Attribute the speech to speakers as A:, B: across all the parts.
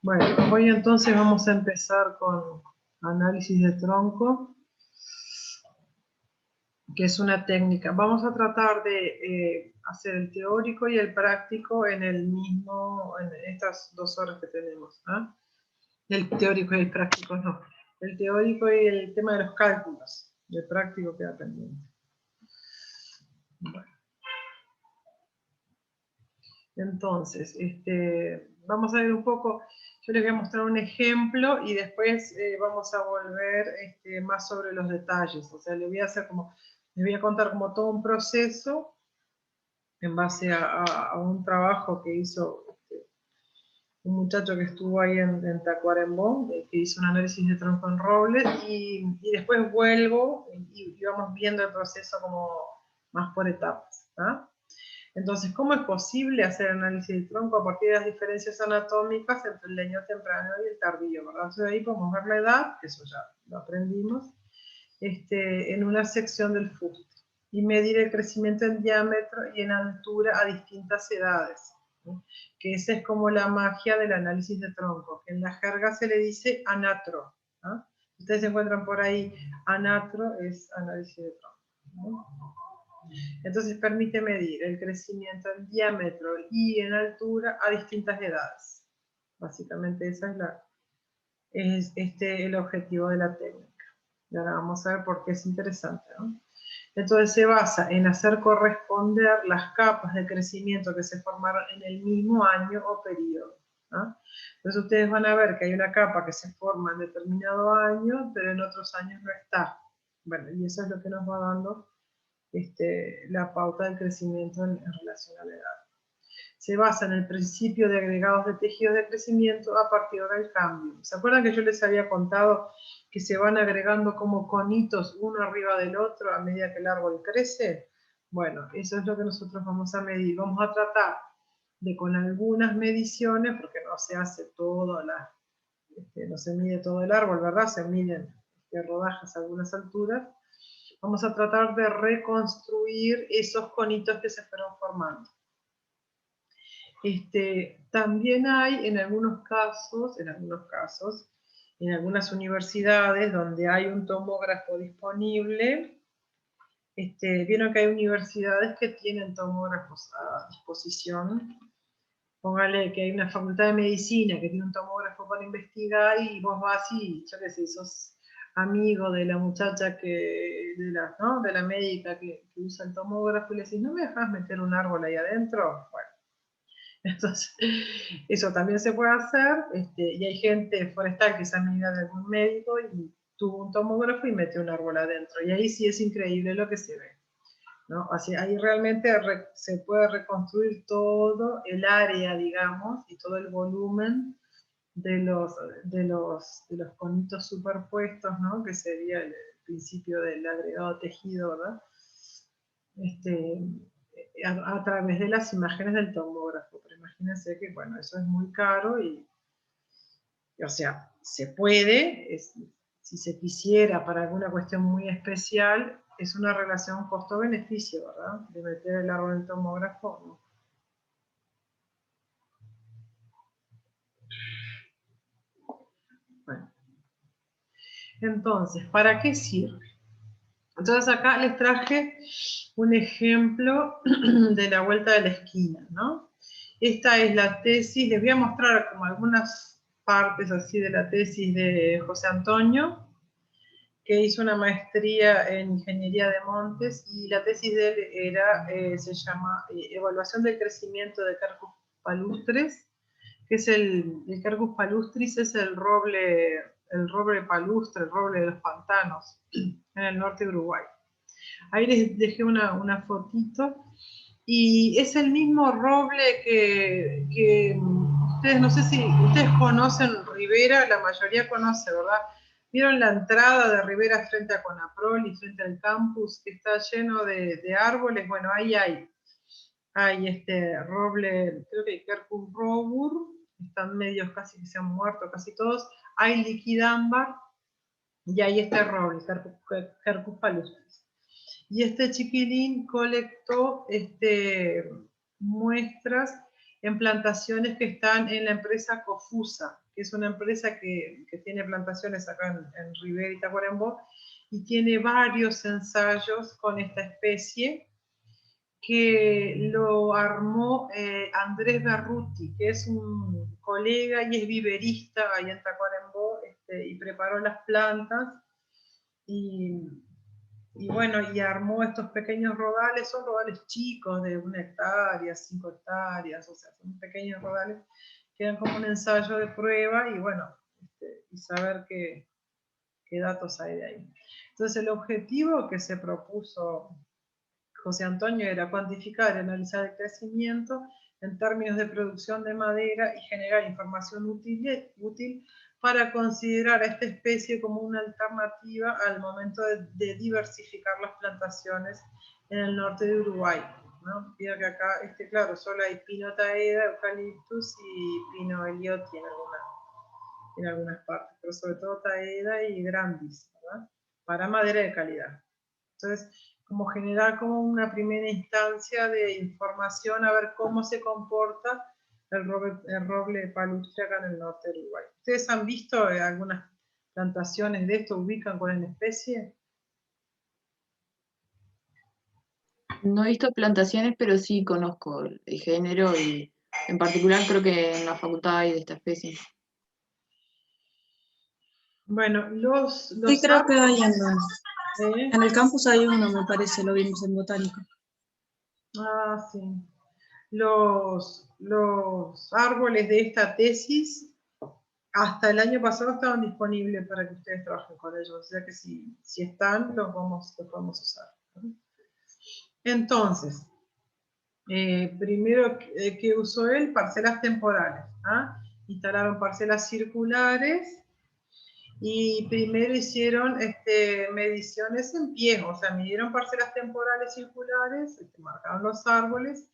A: Bueno, hoy entonces vamos a empezar con análisis de tronco, que es una técnica. Vamos a tratar de hacer el teórico y el práctico en estas 2 horas que tenemos. El teórico y el práctico no. El teórico y el tema de los cálculos. El práctico queda pendiente. Bueno. Entonces, vamos a ver un poco, yo les voy a mostrar un ejemplo y después vamos a volver más sobre los detalles. O sea, les voy a contar como todo un proceso en base a un trabajo que hizo un muchacho que estuvo ahí en Tacuarembó, que hizo un análisis de tronco en roble, y después vuelvo y vamos viendo el proceso como más por etapas. Entonces, ¿cómo es posible hacer análisis de tronco a partir de las diferencias anatómicas entre el leño temprano y el tardío? ¿Verdad? Entonces ahí podemos ver la edad, que eso ya lo aprendimos, en una sección del fuste, y medir el crecimiento en diámetro y en altura a distintas edades, ¿no? Que esa es como la magia del análisis de tronco, que en la jerga se le dice anatro. ¿No? Ustedes encuentran por ahí, anatro es análisis de tronco, ¿no? Entonces permite medir el crecimiento en diámetro y en altura a distintas edades. Básicamente esa es el objetivo de la técnica. Y ahora vamos a ver por qué es interesante, ¿no? Entonces se basa en hacer corresponder las capas de crecimiento que se formaron en el mismo año o periodo, ¿no? Entonces ustedes van a ver que hay una capa que se forma en determinado año, pero en otros años no está. Bueno, y eso es lo que nos va dando la pauta del crecimiento en relación a la edad. Se basa en el principio de agregados de tejidos de crecimiento a partir del cambio. ¿Se acuerdan que yo les había contado que se van agregando como conitos uno arriba del otro a medida que el árbol crece? Bueno, eso es lo que nosotros vamos a medir. Vamos a tratar de con algunas mediciones, porque no se hace todo, no se mide todo el árbol, ¿verdad? Se miden rodajas a algunas alturas. Vamos a tratar de reconstruir esos conitos que se fueron formando. También hay en algunos casos, en algunas universidades donde hay un tomógrafo disponible. Vieron que hay universidades que tienen tomógrafos a disposición. Póngale que hay una facultad de medicina que tiene un tomógrafo para investigar y vos vas y, yo qué sé, sos amigo de la muchacha ¿no? De la médica que usa el tomógrafo y le decís, ¿no me dejas meter un árbol ahí adentro? Bueno, entonces eso también se puede hacer, y hay gente forestal que es amiga de algún médico y tuvo un tomógrafo y metió un árbol adentro, y ahí sí es increíble lo que se ve, ¿no? Así, ahí realmente se puede reconstruir todo el área, digamos, y todo el volumen de los conitos superpuestos, ¿no? Que sería el principio del agregado tejido, ¿verdad? A través de las imágenes del tomógrafo. Pero imagínense que, bueno, eso es muy caro y o sea, se puede, si se quisiera para alguna cuestión muy especial, es una relación costo-beneficio, ¿verdad? De meter el árbol en el tomógrafo, ¿no? Bueno. Entonces, ¿para qué sirve? Entonces acá les traje un ejemplo de la vuelta de la esquina, ¿no? Esta es la tesis, les voy a mostrar como algunas partes así de la tesis de José Antonio, que hizo una maestría en Ingeniería de Montes, y la tesis de él se llama Evaluación del crecimiento de Quercus palustres, que es el Quercus palustris es el roble palustre, el roble de los pantanos, en el norte de Uruguay. Ahí les dejé una fotito, y es el mismo roble que ustedes, no sé si ustedes conocen Rivera, la mayoría conoce, ¿verdad? ¿Vieron la entrada de Rivera frente a Conaprol y frente al campus que está lleno de árboles? Bueno, ahí hay este roble, creo que hay Quercus robur, están medios casi que se han muerto, casi todos. Hay liquidámbar y hay este roble, Quercus palustris. Y este chiquilín colectó muestras en plantaciones que están en la empresa Cofusa, que es una empresa que tiene plantaciones acá en Rivera y Tacuarembó, y tiene varios ensayos con esta especie, que lo armó Andrés Berruti, que es un colega y es viverista ahí en Tacuarembó, y preparó las plantas, y bueno, y armó estos pequeños rodales, son rodales chicos de 1 hectárea, 5 hectáreas, o sea, son pequeños rodales, que eran como un ensayo de prueba, y bueno, y saber qué datos hay de ahí. Entonces el objetivo que se propuso José Antonio era cuantificar y analizar el crecimiento en términos de producción de madera y generar información útil para considerar a esta especie como una alternativa al momento de diversificar las plantaciones en el norte de Uruguay, ¿no? Veo que acá, claro, solo hay pino taeda, eucaliptus y pino elioti en algunas partes, pero sobre todo taeda y grandis, ¿verdad? Para madera de calidad. Entonces, como generar como una primera instancia de información a ver cómo se comporta el roble palustre acá en el norte de Uruguay. ¿Ustedes han visto algunas plantaciones de esto? ¿Ubican cuál es la especie?
B: No he visto plantaciones, pero sí conozco el género y en particular creo que en la facultad hay de esta especie.
A: Bueno,
C: Sí, creo que hay
A: ¿eh?
C: en el campus hay uno, me parece, lo vimos en botánico.
A: Ah, sí. Los árboles de esta tesis hasta el año pasado estaban disponibles para que ustedes trabajen con ellos, o sea que si están, los podemos usar. Entonces, primero que usó él, parcelas temporales. ¿Ah? Instalaron parcelas circulares y primero hicieron mediciones en pie, o sea, midieron parcelas temporales circulares, marcaron los árboles,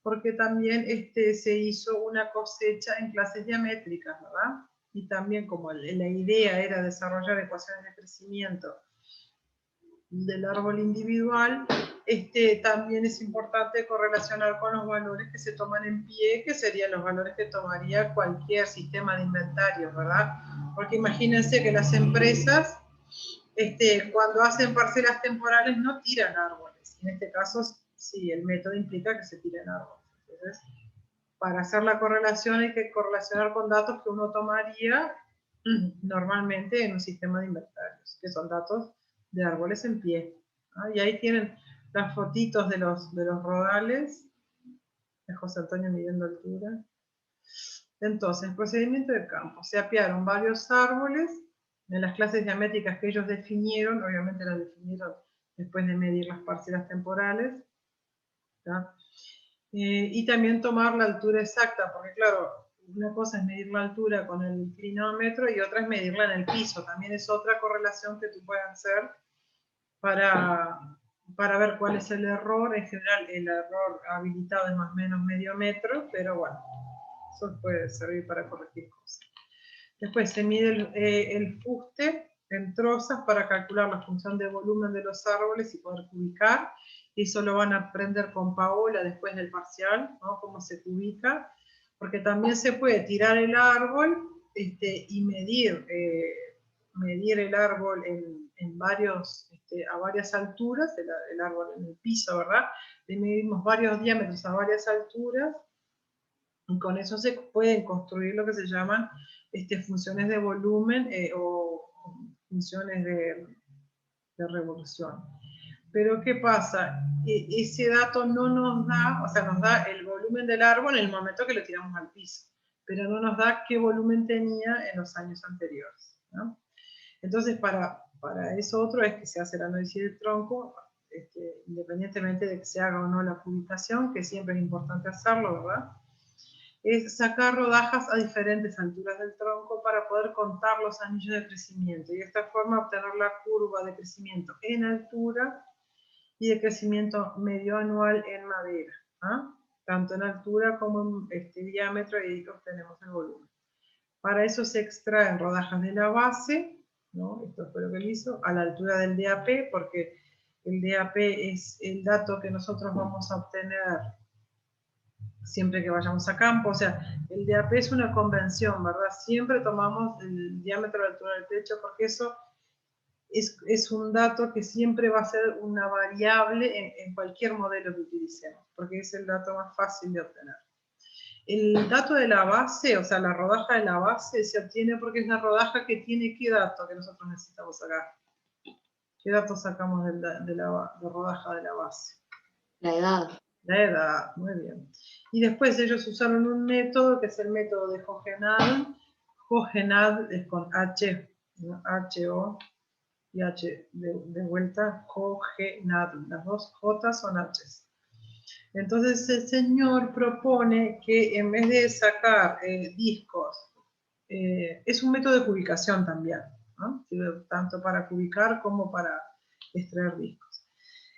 A: porque también se hizo una cosecha en clases diamétricas, ¿verdad? Y también como la idea era desarrollar ecuaciones de crecimiento del árbol individual, también es importante correlacionar con los valores que se toman en pie, que serían los valores que tomaría cualquier sistema de inventario, ¿verdad? Porque imagínense que las empresas, cuando hacen parcelas temporales, no tiran árboles. En este caso, sí, el método implica que se tiren árboles. Entonces, para hacer la correlación hay que correlacionar con datos que uno tomaría normalmente en un sistema de inventarios, que son datos de árboles en pie. ¿Ah? Y ahí tienen las fotitos de los rodales, de José Antonio midiendo altura. Entonces, el procedimiento de campo. Se apiaron varios árboles en las clases diamétricas que ellos definieron, obviamente las definieron después de medir las parcelas temporales. Y también tomar la altura exacta, porque claro, una cosa es medir la altura con el inclinómetro y otra es medirla en el piso. También es otra correlación que tú puedes hacer para ver cuál es el error. En general, el error habilitado es más o menos medio metro, pero bueno, eso puede servir para corregir cosas. Después se mide el fuste en trozas para calcular la función de volumen de los árboles y poder cubicar. Eso lo van a aprender con Paola después del parcial, ¿no? Cómo se cubica, porque también se puede tirar el árbol y medir el árbol en varios, a varias alturas, el árbol en el piso, ¿verdad? Le medimos varios diámetros a varias alturas, y con eso se pueden construir lo que se llaman funciones de volumen o funciones de revolución. Pero ¿qué pasa? Ese dato no nos da, o sea, nos da el volumen del árbol en el momento que lo tiramos al piso, pero no nos da qué volumen tenía en los años anteriores, ¿no? Entonces, para eso otro es que se hace el análisis del tronco, independientemente de que se haga o no la publicación, que siempre es importante hacerlo, ¿verdad? Es sacar rodajas a diferentes alturas del tronco para poder contar los anillos de crecimiento y de esta forma obtener la curva de crecimiento en altura y de crecimiento medio anual en madera, ¿ah? Tanto en altura como en diámetro, y ahí obtenemos el volumen. Para eso se extraen rodajas de la base, ¿no? Esto fue lo que él hizo, a la altura del DAP, porque el DAP es el dato que nosotros vamos a obtener siempre que vayamos a campo. O sea, el DAP es una convención, ¿verdad? Siempre tomamos el diámetro de altura del techo porque eso es un dato que siempre va a ser una variable en cualquier modelo que utilicemos, porque es el dato más fácil de obtener. El dato de la base, o sea, la rodaja de la base, se obtiene porque es la rodaja que tiene qué dato que nosotros necesitamos sacar. ¿Qué datos sacamos de rodaja de la base?
B: La edad.
A: La edad, muy bien. Y después ellos usaron un método que es el método de Hogenad. Hogenad es con H, ¿no? H-O y H de vuelta, Hogenad. Las dos J son H's. Entonces el señor propone que en vez de sacar discos, es un método de cubicación también, ¿no? Sirve tanto para cubicar como para extraer discos.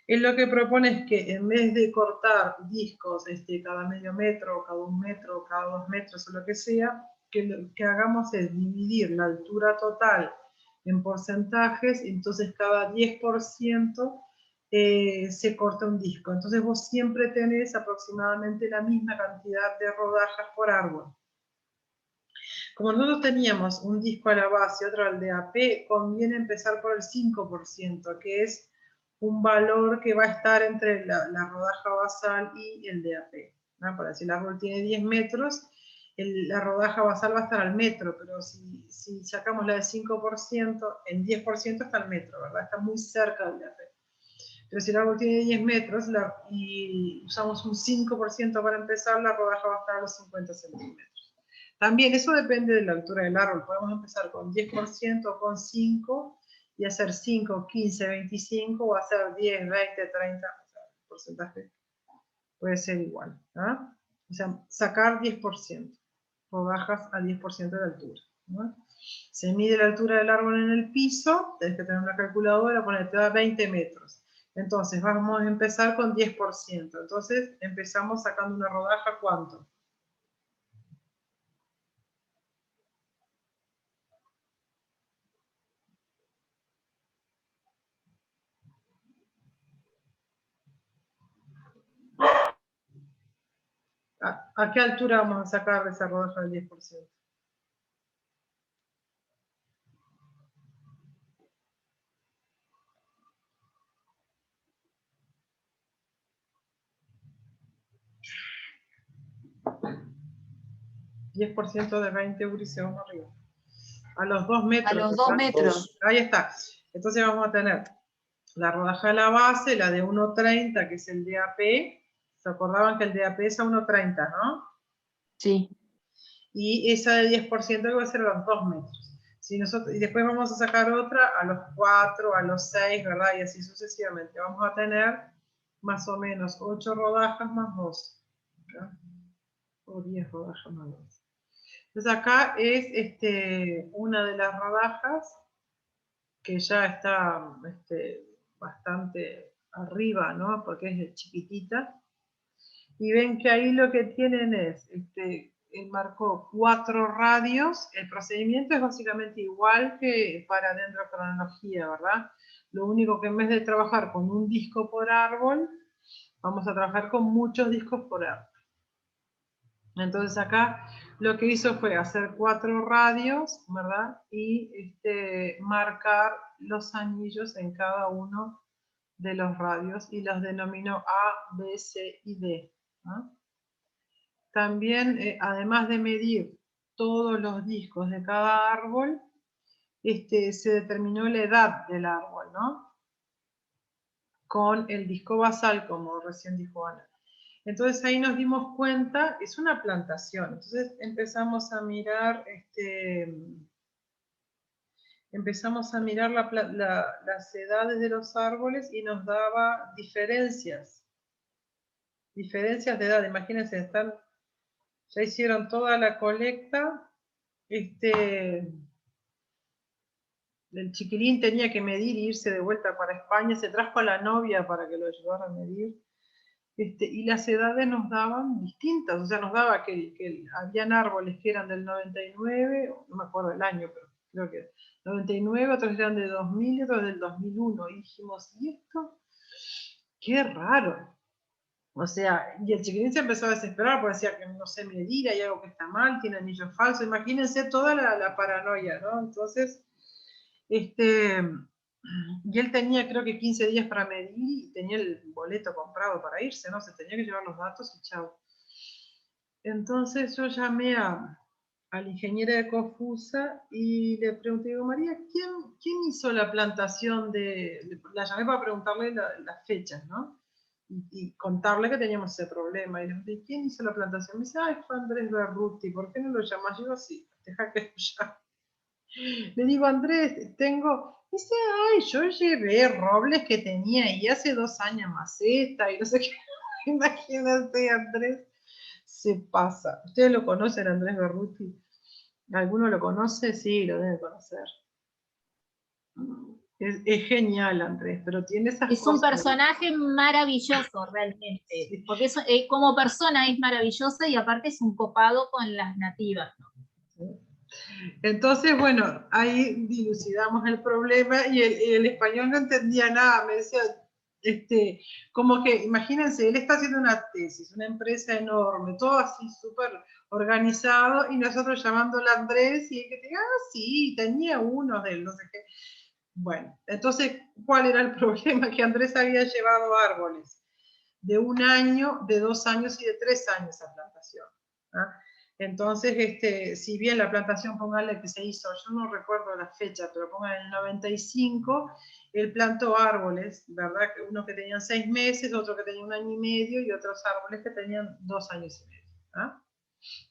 A: Él lo que propone es que en vez de cortar discos cada medio metro, cada 1 metro, cada 2 metros o lo que sea, que lo que hagamos es dividir la altura total en porcentajes, entonces cada 10% se corta un disco. Entonces vos siempre tenés aproximadamente la misma cantidad de rodajas por árbol. Como nosotros teníamos un disco a la base y otro al DAP, conviene empezar por el 5%, que es un valor que va a estar entre la rodaja basal y el DAP, ¿no? Para si el árbol tiene 10 metros, la rodaja basal va a estar al metro, pero si sacamos la del 5%, en 10% está al metro, ¿verdad? Está muy cerca del DAP. Pero si el árbol tiene 10 metros y usamos un 5% para empezar, la rodaja va a estar a los 50 centímetros. También eso depende de la altura del árbol. Podemos empezar con 10% o con 5% y hacer 5, 15, 25 o hacer 10, 20, 30. O sea, el porcentaje puede ser igual. ¿Ah? O sea, sacar 10%. Rodajas a 10% de altura. ¿No? Se mide la altura del árbol en el piso. Tienes que tener una calculadora, te da 20 metros. Entonces vamos a empezar con 10%. Entonces empezamos sacando una rodaja, ¿cuánto? ¿A qué altura vamos a sacar esa rodaja del 10%? ¿10% de 20 Uri vamos arriba? A los 2 metros.
B: A los 2 metros.
A: Ahí está. Entonces vamos a tener la rodaja de la base, la de 1,30, que es el DAP. ¿Se acordaban que el DAP es a 1,30, no?
B: Sí.
A: Y esa de 10% que va a ser a los 2 metros. Y después vamos a sacar otra a los 4, a los 6, ¿verdad? Y así sucesivamente. Vamos a tener más o menos 8 rodajas más 2. ¿verdad? O 10 rodajas más 2. Entonces acá es una de las rodajas que ya está bastante arriba, ¿no? Porque es chiquitita. Y ven que ahí lo que tienen es, él marcó 4 radios. El procedimiento es básicamente igual que para dendrocronología, ¿verdad? Lo único que en vez de trabajar con un disco por árbol, vamos a trabajar con muchos discos por árbol. Entonces acá lo que hizo fue hacer 4 radios, ¿verdad? Y marcar los anillos en cada uno de los radios y los denominó A, B, C y D. ¿no? También, además de medir todos los discos de cada árbol, se determinó la edad del árbol, ¿no? Con el disco basal, como recién dijo Ana. Entonces ahí nos dimos cuenta, es una plantación, entonces empezamos a mirar, las edades de los árboles y nos daba diferencias de edad. Imagínense, ya hicieron toda la colecta, el chiquilín tenía que medir e irse de vuelta para España, se trajo a la novia para que lo ayudara a medir. Y las edades nos daban distintas, o sea, nos daba que habían árboles que eran del 99, no me acuerdo el año, pero creo que 99, otros eran de 2000 y otros del 2001. Y dijimos, ¿y esto? ¡Qué raro! O sea, y el chiquitín se empezó a desesperar porque decía que no sé medir, hay algo que está mal, tiene anillo falso. Imagínense toda la paranoia, ¿no? Entonces, y él tenía creo que 15 días para medir y tenía el boleto comprado para irse, ¿no? Se tenía que llevar los datos y chao. Entonces yo llamé a la ingeniera de Cofusa y le pregunté, digo, María, ¿quién hizo la plantación la llamé para preguntarle las fechas, ¿no? Y contarle que teníamos ese problema. Y le pregunté, ¿quién hizo la plantación? Me dice, fue Andrés Berruti, ¿por qué no lo llamás? Yo digo, sí, deja que lo llame. Le digo, Andrés, dice, yo llevé robles que tenía ahí hace 2 años maceta y no sé qué. Imagínate, Andrés, se pasa. ¿Ustedes lo conocen, Andrés Berruti? ¿Alguno lo conoce? Sí, lo debe conocer. Es genial, Andrés, pero tiene esas
D: Es un
A: cosas.
D: personaje maravilloso, realmente. Sí. Porque como persona es maravillosa y aparte es un copado con las nativas, ¿no?
A: Sí. Entonces, bueno, ahí dilucidamos el problema y el español no entendía nada. Me decía, como que, imagínense, él está haciendo una tesis, una empresa enorme, todo así súper organizado, y nosotros llamándole a Andrés, y él que diga, sí, tenía uno de él, no sé qué. Bueno, entonces, ¿cuál era el problema? Que Andrés había llevado árboles de 1 año, de 2 años y de 3 años a plantación. ¿Ah? Entonces, si bien la plantación, póngale que se hizo, yo no recuerdo la fecha, pero pongan en el 95, él plantó árboles, ¿verdad? Unos que tenían 6 meses, otros que tenían 1 año y medio, y otros árboles que tenían 2 años y medio. ¿Ah?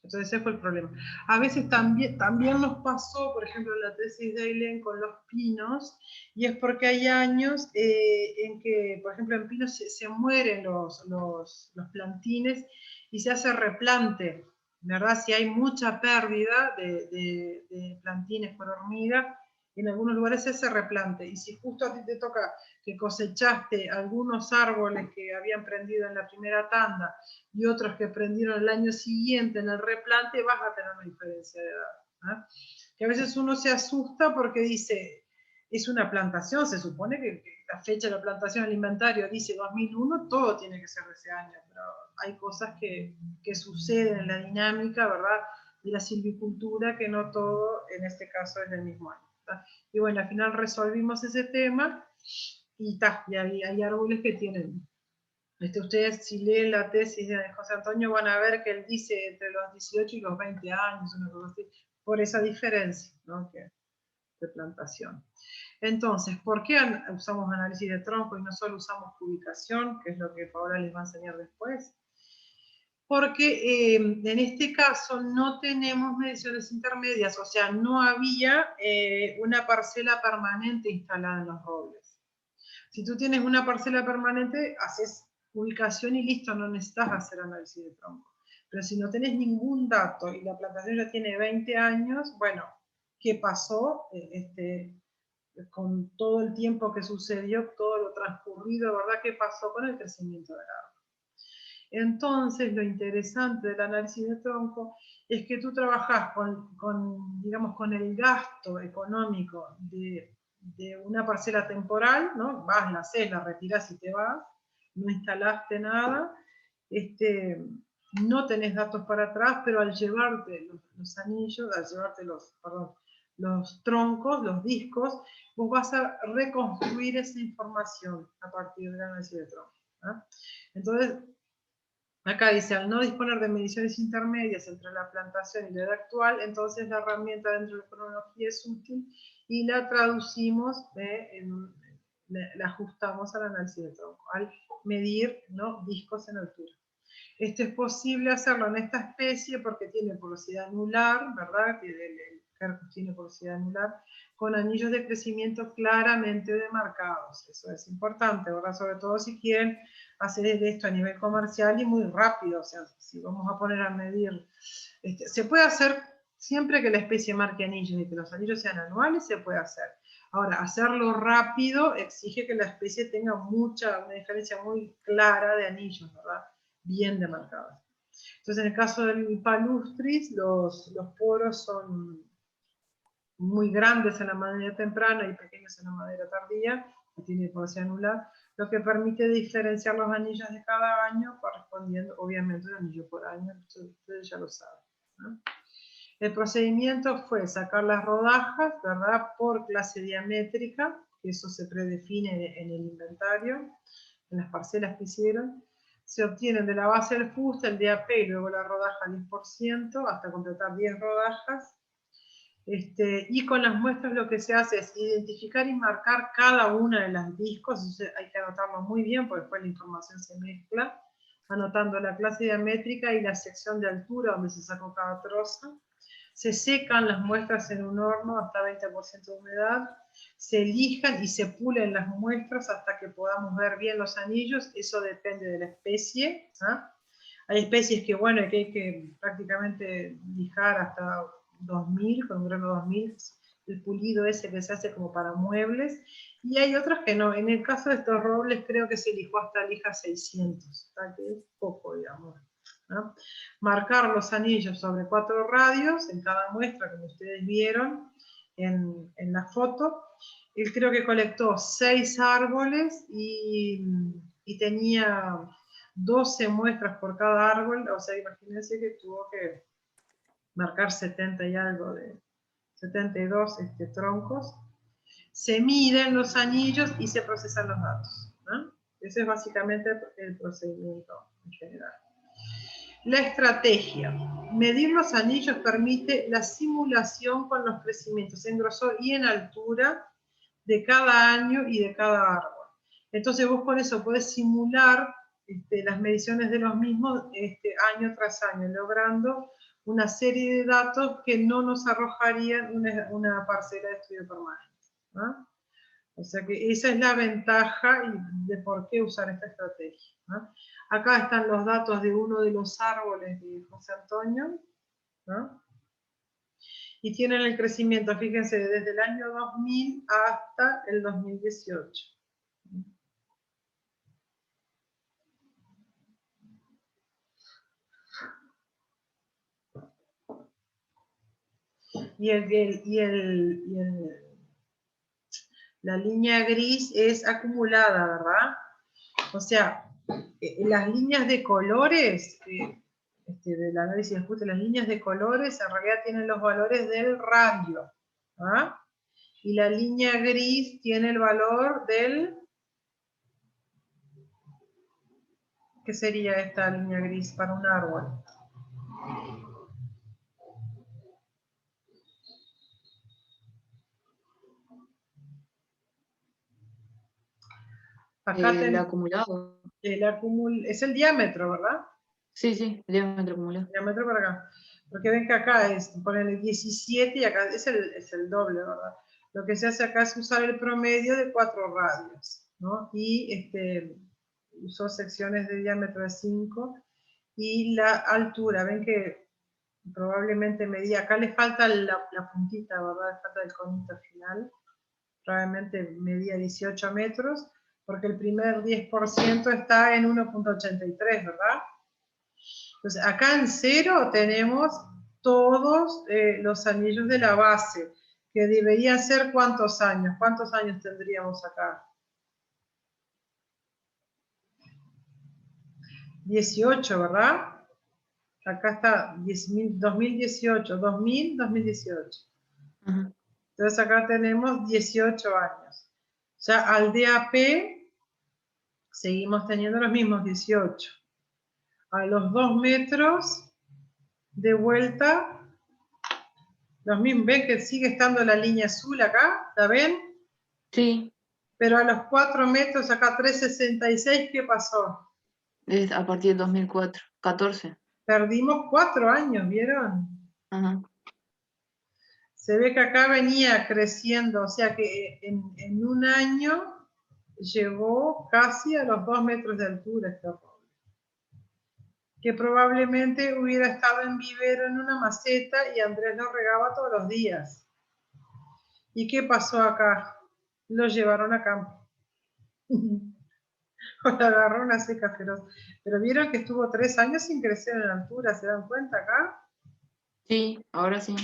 A: Entonces ese fue el problema. A veces también nos pasó, por ejemplo, en la tesis de Eileen con los pinos, y es porque hay años en que, por ejemplo, en pinos se mueren los plantines y se hace replante, ¿verdad? Si hay mucha pérdida de plantines por hormiga, en algunos lugares se hace replante, y si justo a ti te toca que cosechaste algunos árboles que habían prendido en la primera tanda y otros que prendieron el año siguiente en el replante, vas a tener una diferencia de edad. ¿Ah? Que a veces uno se asusta porque dice, es una plantación, se supone que la fecha de la plantación del inventario dice 2001, todo tiene que ser de ese año, pero hay cosas que suceden en la dinámica, ¿verdad?, de la silvicultura, que no todo, en este caso, es del mismo año. ¿Tá? Y bueno, al final resolvimos ese tema y hay árboles que tienen. Ustedes, si leen la tesis de José Antonio, van a ver que él dice entre los 18 y los 20 años, una cosa así, por esa diferencia, ¿no?, de plantación. Entonces, ¿por qué usamos análisis de tronco y no solo usamos cubicación, que es lo que Paola les va a enseñar después? Porque en este caso no tenemos mediciones intermedias, o sea, no había una parcela permanente instalada en los robles. Si tú tienes una parcela permanente, haces ubicación y listo, no necesitas hacer análisis de tronco. Pero si no tenés ningún dato y la plantación ya tiene 20 años, bueno, ¿qué pasó con todo el tiempo que sucedió, todo lo transcurrido, ¿verdad? ¿Qué pasó con el crecimiento del árbol? Entonces, lo interesante del análisis de tronco es que tú trabajas digamos, con el gasto económico de una parcela temporal, ¿no? Vas, la haces, la retirás y te vas, no instalaste nada, no tenés datos para atrás, pero al llevarte los anillos, al llevarte los troncos, los discos, vos vas a reconstruir esa información a partir del análisis de tronco. ¿Ah? Entonces, acá dice, al no disponer de mediciones intermedias entre la plantación y la edad actual, entonces la herramienta dentro de la cronología es útil y la traducimos, la ajustamos al análisis de tronco, al medir, ¿no?, discos en altura. Esto es posible hacerlo en esta especie porque tiene porosidad anular, ¿verdad? Que el Quercus tiene porosidad anular, con anillos de crecimiento claramente demarcados. Eso es importante, ¿verdad? Sobre todo si quieren hacer esto a nivel comercial y muy rápido. O sea, si vamos a poner a medir, se puede hacer siempre que la especie marque anillos y que los anillos sean anuales, se puede hacer. Ahora, hacerlo rápido exige que la especie tenga una diferencia muy clara de anillos, ¿verdad?, bien demarcadas. Entonces, en el caso del palustris, los poros son muy grandes en la madera temprana y pequeños en la madera tardía, que tiene porosidad anular, lo que permite diferenciar los anillos de cada año, correspondiendo, obviamente, un anillo por año, ustedes ya lo saben, ¿no? El procedimiento fue sacar las rodajas, ¿verdad?, por clase diamétrica, que eso se predefine en el inventario, en las parcelas que hicieron. Se obtienen de la base del fuste, el DAP y luego la rodaja al 10%, hasta completar 10 rodajas. Y con las muestras lo que se hace es identificar y marcar cada una de las discos, hay que anotarlo muy bien porque después la información se mezcla, anotando la clase diamétrica y la sección de altura donde se sacó cada troza. Se secan las muestras en un horno hasta 20% de humedad, se lijan y se pulen las muestras hasta que podamos ver bien los anillos, eso depende de la especie, ¿eh? Hay especies que, bueno, que hay que prácticamente lijar hasta 2000, con un grano 2000, el pulido ese que se hace como para muebles, y hay otros que no. En el caso de estos robles creo que se lijó hasta lija 600, que es poco, digamos, ¿no? Marcar los anillos sobre 4 radios en cada muestra, como ustedes vieron en la foto. Él creo que colectó 6 árboles y tenía 12 muestras por cada árbol, o sea, imagínense que tuvo que marcar 70 y algo de 72 troncos. Se miden los anillos y se procesan los datos, ¿no? Ese es básicamente el procedimiento en general. La estrategia. Medir los anillos permite la simulación con los crecimientos en grosor y en altura de cada año y de cada árbol. Entonces vos con eso podés simular las mediciones de los mismos año tras año, logrando una serie de datos que no nos arrojarían una parcela de estudio permanente, ¿no? O sea que esa es la ventaja de por qué usar esta estrategia, ¿no? Acá están los datos de uno de los árboles de José Antonio, ¿no? Y tienen el crecimiento, fíjense, desde el año 2000 hasta el 2018. La línea gris es acumulada, ¿verdad? O sea, las líneas de colores, del análisis de ajuste, las líneas de colores en realidad tienen los valores del radio, ¿ah? Y la línea gris tiene el valor del... ¿Qué sería esta línea gris para un árbol? Acá
B: El acumulado.
A: Es el diámetro, ¿verdad?
B: Sí, sí, el diámetro acumulado.
A: El diámetro para acá. Porque ven que acá es, ponerle 17 y acá es el doble, ¿verdad? Lo que se hace acá es usar el promedio de 4 radios, ¿no? Y usó secciones de diámetro de 5 y la altura, ven que probablemente medía, acá le falta la puntita, ¿verdad? Le falta el conito final, probablemente medía 18 metros, porque el primer 10% está en 1.83, ¿verdad? Entonces, acá en 0 tenemos todos los anillos de la base, que deberían ser ¿cuántos años? ¿Cuántos años tendríamos acá? 18, ¿verdad? Acá está 2018, 2000, 2018.
B: Ajá.
A: Entonces acá tenemos 18 años. Ya al DAP seguimos teniendo los mismos 18. A los 2 metros de vuelta, los mismos. ¿Ven que sigue estando la línea azul acá? ¿La ven?
B: Sí.
A: Pero a los 4 metros, acá 366, ¿qué pasó?
B: Es a partir de 2004, 14.
A: Perdimos 4 años, ¿vieron?
B: Ajá.
A: Se ve que acá venía creciendo, o sea que en un año llegó casi a los 2 metros de altura este roble. Que probablemente hubiera estado en vivero en una maceta y Andrés lo regaba todos los días. ¿Y qué pasó acá? Lo llevaron a campo. O le agarró una seca feroz. Pero vieron que estuvo 3 años sin crecer en altura, ¿se dan cuenta acá?
B: Sí, ahora sí.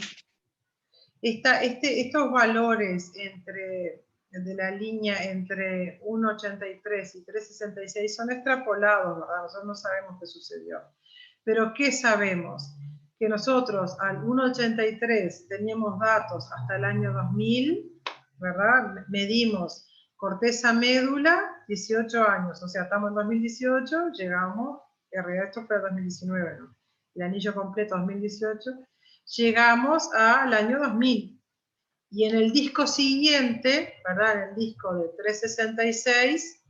A: Estos valores entre de la línea entre 1,83 y 3,66 son extrapolados, ¿verdad? Nosotros no sabemos qué sucedió. Pero ¿qué sabemos? Que nosotros al 1,83 teníamos datos hasta el año 2000, ¿verdad? Medimos corteza médula, 18 años, o sea, estamos en 2018, llegamos, en realidad esto fue 2019, ¿no? El anillo completo 2018, llegamos al año 2000. Y en el disco siguiente, ¿verdad? En el disco de 366,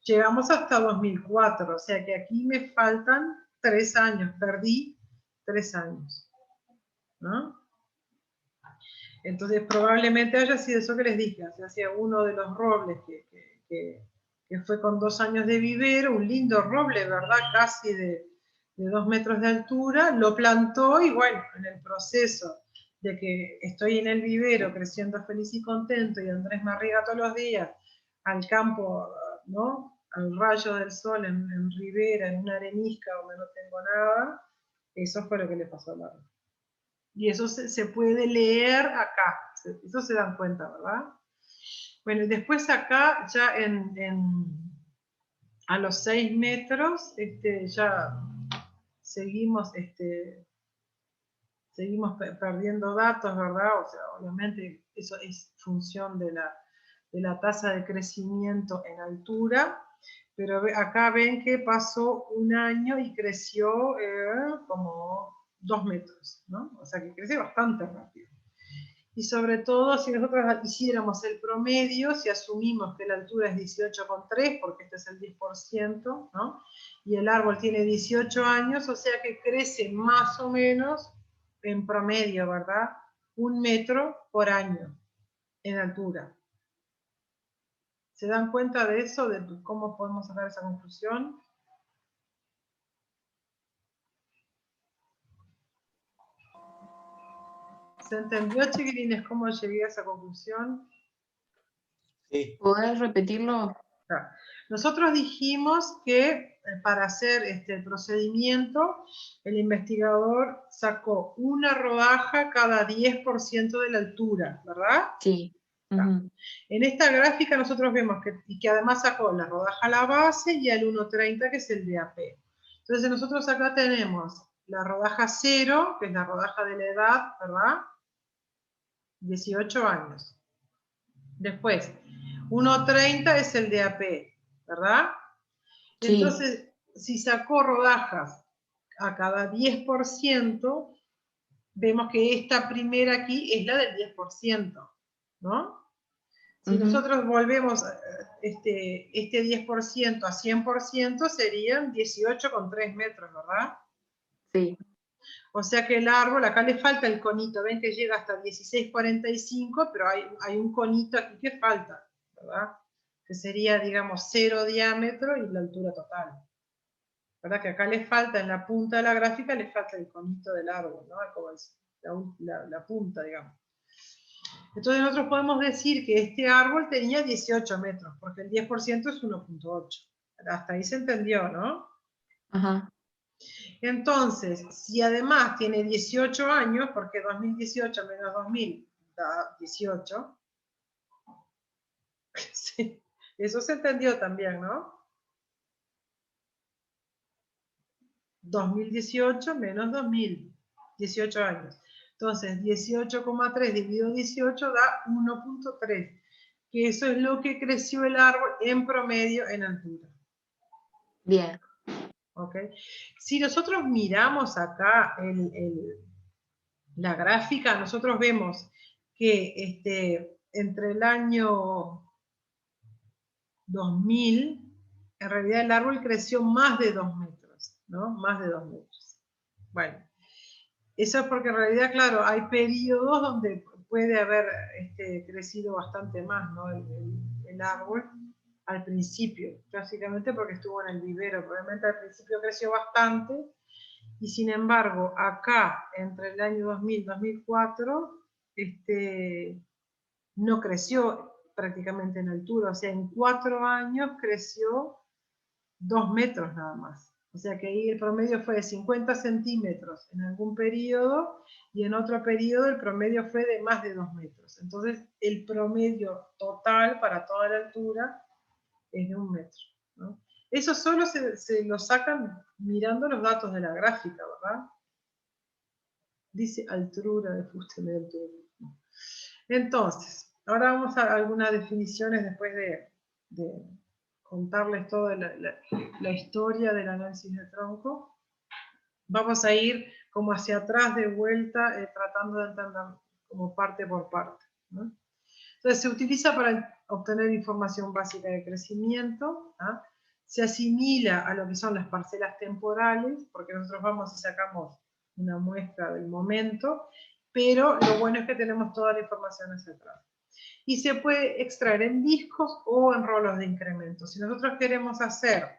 A: llegamos hasta 2004, o sea que aquí me faltan 3 años, perdí 3 años, ¿no? Entonces probablemente haya sido eso que les dije, o sea, uno de los robles que fue con 2 años de vivero, un lindo roble, ¿verdad? Casi de 2 metros de altura, lo plantó y bueno, en el proceso de que estoy en el vivero creciendo feliz y contento y Andrés me riega todos los días al campo, ¿no? Al rayo del sol en ribera, en una arenisca donde no tengo nada, eso fue lo que le pasó al árbol. Y eso se puede leer acá, eso se dan cuenta, ¿verdad? Bueno, y después acá ya a los 6 metros ya seguimos, seguimos perdiendo datos, ¿verdad? O sea, obviamente eso es función de la tasa de crecimiento en altura, pero acá ven que pasó un año y creció como 2 metros, ¿no? O sea que crece bastante rápido. Y sobre todo, si nosotros hiciéramos el promedio, si asumimos que la altura es 18,3, porque este es el 10%, ¿no? Y el árbol tiene 18 años, o sea que crece más o menos, en promedio, ¿verdad? 1 metro por año en altura. ¿Se dan cuenta de eso? ¿De cómo podemos sacar esa conclusión? ¿Se entendió, chiquilines, cómo llegué a esa conclusión?
E: Sí.
B: ¿Podés repetirlo?
A: Nosotros dijimos que para hacer este procedimiento, el investigador sacó una rodaja cada 10% de la altura, ¿verdad?
B: Sí.
A: En esta gráfica nosotros vemos que además sacó la rodaja a la base y al 1,30, que es el DAP. Entonces nosotros acá tenemos la rodaja 0, que es la rodaja de la edad, ¿verdad? 18 años. Después, 1,30 es el DAP, ¿verdad?
B: Sí.
A: Entonces, si sacó rodajas a cada 10%, vemos que esta primera aquí es la del 10%, ¿no? Si nosotros volvemos este 10% a 100%, serían 18,3 metros, ¿verdad?
B: Sí.
A: O sea que el árbol, acá le falta el conito, ven que llega hasta 16,45, pero hay un conito aquí que falta, ¿verdad? Que sería, digamos, 0 diámetro y la altura total. ¿Verdad? Que acá le falta, en la punta de la gráfica, le falta el conito del árbol, ¿no? Como la punta, digamos. Entonces nosotros podemos decir que este árbol tenía 18 metros, porque el 10% es 1,8. Hasta ahí se entendió, ¿no?
B: Ajá.
A: Entonces, si además tiene 18 años, porque 2018 menos 2000 da 18, sí, eso se entendió también, ¿no? 2018 menos 2000, 18 años. Entonces, 18,3 dividido 18 da 1,3, que eso es lo que creció el árbol en promedio en altura.
B: Bien.
A: ¿Ok? Si nosotros miramos acá la gráfica, nosotros vemos que entre el año 2000, en realidad el árbol creció más de 2 metros, ¿no? Más de 2 metros. Bueno, eso es porque en realidad, claro, hay periodos donde puede haber crecido bastante más, ¿no? El árbol al principio, básicamente porque estuvo en el vivero. Probablemente al principio creció bastante, y sin embargo, acá, entre el año 2000 y 2004, no creció prácticamente en altura, o sea, en 4 años creció 2 metros nada más, O sea que ahí el promedio fue de 50 centímetros en algún periodo, y en otro periodo el promedio fue de más de 2 metros. Entonces el promedio total para toda la altura es de 1 metro, ¿no? Eso solo se lo sacan mirando los datos de la gráfica, ¿verdad? Dice altura de fuste de altura. Entonces, ahora vamos a algunas definiciones después de contarles toda la historia del análisis de tronco. Vamos a ir como hacia atrás de vuelta, tratando de entender como parte por parte, ¿no? Entonces se utiliza para obtener información básica de crecimiento, ¿ah? Se asimila a lo que son las parcelas temporales, porque nosotros vamos y sacamos una muestra del momento, pero lo bueno es que tenemos toda la información hacia atrás. Y se puede extraer en discos o en rolos de incremento. Si nosotros queremos hacer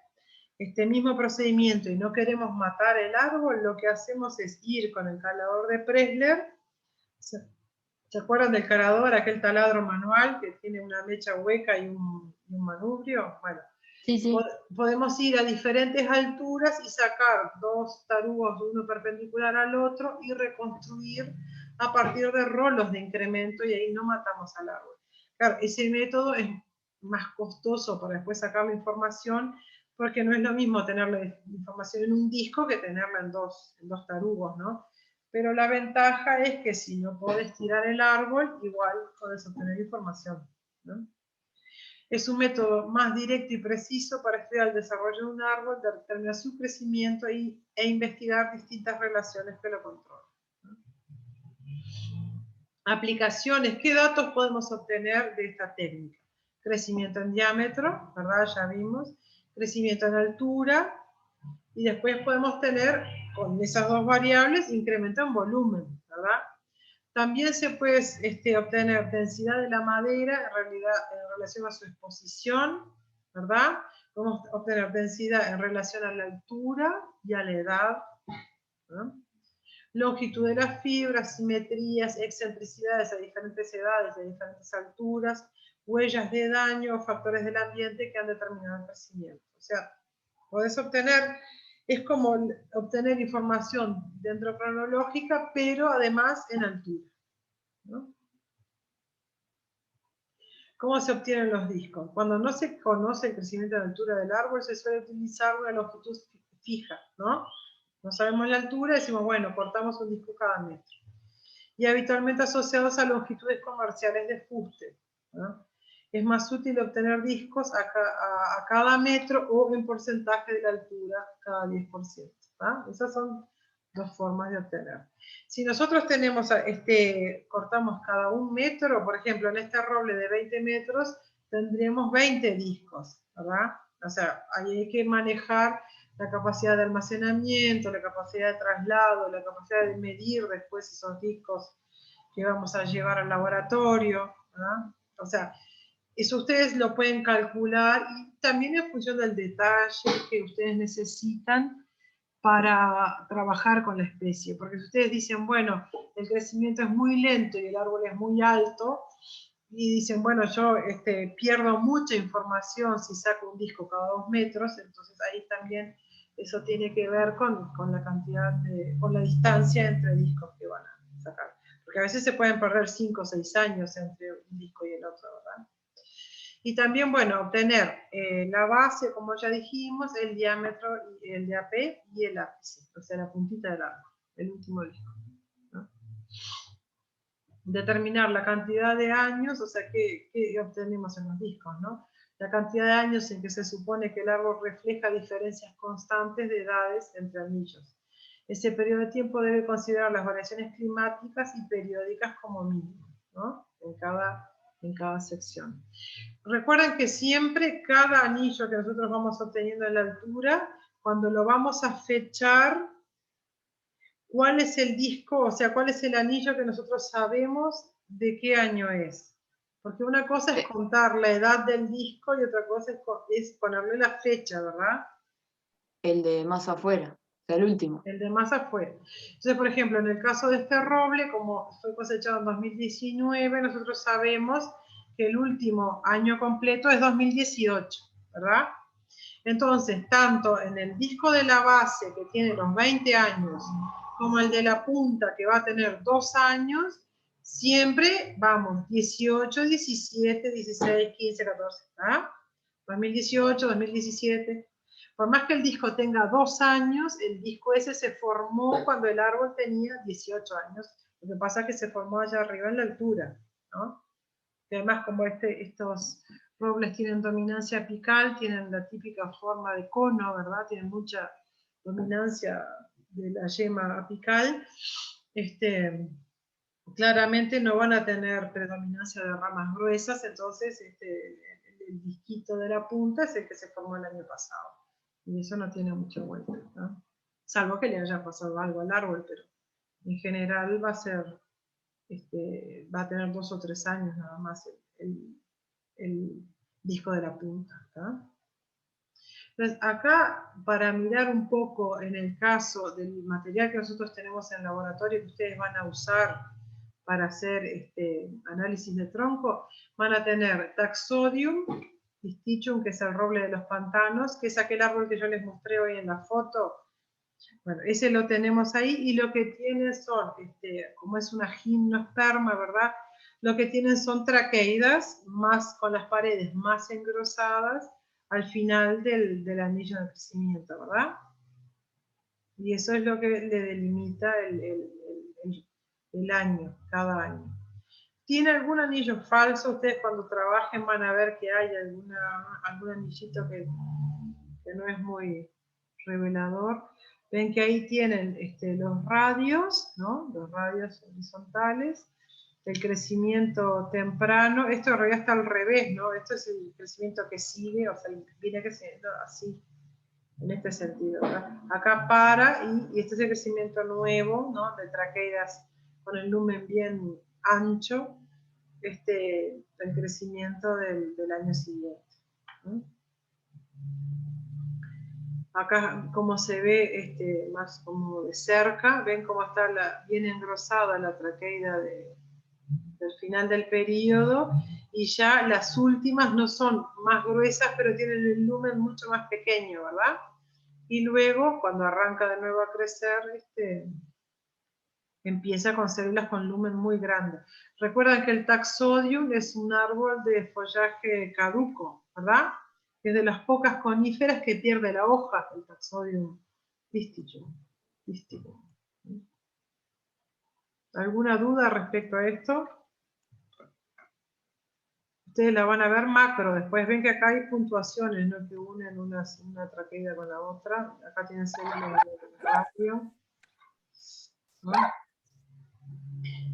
A: este mismo procedimiento y no queremos matar el árbol, lo que hacemos es ir con el calador de Pressler. ¿Se acuerdan del calador, aquel taladro manual que tiene una mecha hueca y un manubrio? Bueno,
B: Sí, sí.
A: podemos ir a diferentes alturas y sacar dos tarugos, uno perpendicular al otro, y reconstruir a partir de rolos de incremento, y ahí no matamos al árbol. Claro, ese método es más costoso para después sacar la información, porque no es lo mismo tener la información en un disco que tenerla en dos tarugos, ¿no? Pero la ventaja es que si no podés tirar el árbol, igual podés obtener información, ¿no? Es un método más directo y preciso para estudiar el desarrollo de un árbol, determinar su crecimiento e investigar distintas relaciones que lo controlan, ¿no? Aplicaciones. ¿Qué datos podemos obtener de esta técnica? Crecimiento en diámetro, ¿verdad? Ya vimos. Crecimiento en altura. Y después podemos tener, con esas dos variables, incremento en volumen, ¿verdad? También se puede obtener densidad de la madera en relación a su exposición, ¿verdad? Podemos obtener densidad en relación a la altura y a la edad, ¿no? Longitud de las fibras, simetrías, excentricidades a diferentes edades, a diferentes alturas, huellas de daño, factores del ambiente que han determinado el crecimiento. O sea, podés obtener, es como obtener información dendrocronológica, pero además en altura, ¿no? ¿Cómo se obtienen los discos? Cuando no se conoce el crecimiento de altura del árbol, se suele utilizar una longitud fija, ¿no? No sabemos la altura, decimos, bueno, cortamos un disco cada metro. Y habitualmente asociados a longitudes comerciales de fuste, ¿no? Es más útil obtener discos a cada metro o en porcentaje de la altura cada 10%. ¿Ah? Esas son dos formas de obtener. Si nosotros tenemos, cortamos cada 1 metro, por ejemplo, en este roble de 20 metros, tendríamos 20 discos, ¿verdad? O sea, ahí hay que manejar la capacidad de almacenamiento, la capacidad de traslado, la capacidad de medir después esos discos que vamos a llevar al laboratorio, ¿verdad? O sea, eso ustedes lo pueden calcular, y también en función del detalle que ustedes necesitan para trabajar con la especie. Porque si ustedes dicen, bueno, el crecimiento es muy lento y el árbol es muy alto, y dicen, bueno, yo pierdo mucha información si saco un disco cada 2 metros, entonces ahí también eso tiene que ver con la cantidad, con la distancia entre discos que van a sacar. Porque a veces se pueden perder 5 o 6 años entre un disco y el otro, ¿verdad? Y también, bueno, obtener la base, como ya dijimos, el diámetro, el DAP y el ápice, o sea, la puntita del árbol, el último disco, ¿no? Determinar la cantidad de años, o sea, ¿qué obtenemos en los discos, ¿no? La cantidad de años en que se supone que el árbol refleja diferencias constantes de edades entre anillos. Ese periodo de tiempo debe considerar las variaciones climáticas y periódicas como mínimo, ¿no? En cada sección. Recuerden que siempre cada anillo que nosotros vamos obteniendo en la altura, cuando lo vamos a fechar, ¿cuál es el disco, o sea, cuál es el anillo que nosotros sabemos de qué año es? Porque una cosa es contar la edad del disco y otra cosa es ponerle la fecha, ¿verdad?
B: El de más afuera, o sea, el último.
A: El de más afuera. Entonces, por ejemplo, en el caso de este roble, como fue cosechado en 2019, nosotros sabemos que el último año completo es 2018, ¿verdad? Entonces, tanto en el disco de la base, que tiene los 20 años, como el de la punta, que va a tener 2 años, siempre vamos 18, 17, 16, 15, 14, ¿ah? 2018, 2017. Por más que el disco tenga 2 años, el disco ese se formó cuando el árbol tenía 18 años. Lo que pasa es que se formó allá arriba en la altura, ¿no? Y además, como estos robles tienen dominancia apical, tienen la típica forma de cono, ¿verdad? Tienen mucha dominancia de la yema apical. Claramente no van a tener predominancia de ramas gruesas, entonces el disquito de la punta es el que se formó el año pasado. Y eso no tiene mucha vuelta, ¿no? Salvo que le haya pasado algo al árbol, pero en general va a ser, va a tener 2 o 3 años nada más el disco de la punta, ¿tá? Entonces, acá, para mirar un poco en el caso del material que nosotros tenemos en el laboratorio que ustedes van a usar para hacer análisis de tronco, van a tener Taxodium distichum, que es el roble de los pantanos, que es aquel árbol que yo les mostré hoy en la foto. Bueno, ese lo tenemos ahí, y lo que tiene son, como es una gimnosperma, ¿verdad? Lo que tienen son traqueidas, más con las paredes más engrosadas, al final del anillo de crecimiento, ¿verdad? Y eso es lo que le delimita el año, cada año. ¿Tiene algún anillo falso? Ustedes cuando trabajen van a ver que hay algún anillito que no es muy revelador. Ven que ahí tienen los radios, ¿no? Los radios horizontales, el crecimiento temprano. Esto en realidad está al revés, ¿no? Esto es el crecimiento que sigue, o sea, viene creciendo así, en este sentido, ¿verdad? Acá para, y este es el crecimiento nuevo, ¿no? De traqueidas con el lumen bien ancho, el crecimiento del año siguiente, ¿no? Acá, como se ve más como de cerca, ven cómo está bien engrosada la traqueida del final del periodo, y ya las últimas no son más gruesas, pero tienen el lumen mucho más pequeño, ¿verdad? Y luego, cuando arranca de nuevo a crecer, empieza con células con lumen muy grande. Recuerdan que el Taxodium es un árbol de follaje caduco, ¿verdad? Es de las pocas coníferas que pierde la hoja, el Taxodium dístico. ¿Alguna duda respecto a esto? Ustedes la van a ver macro, después ven que acá hay puntuaciones, ¿no? Que unen una traqueida con la otra. Acá tienen células de radio, ¿no?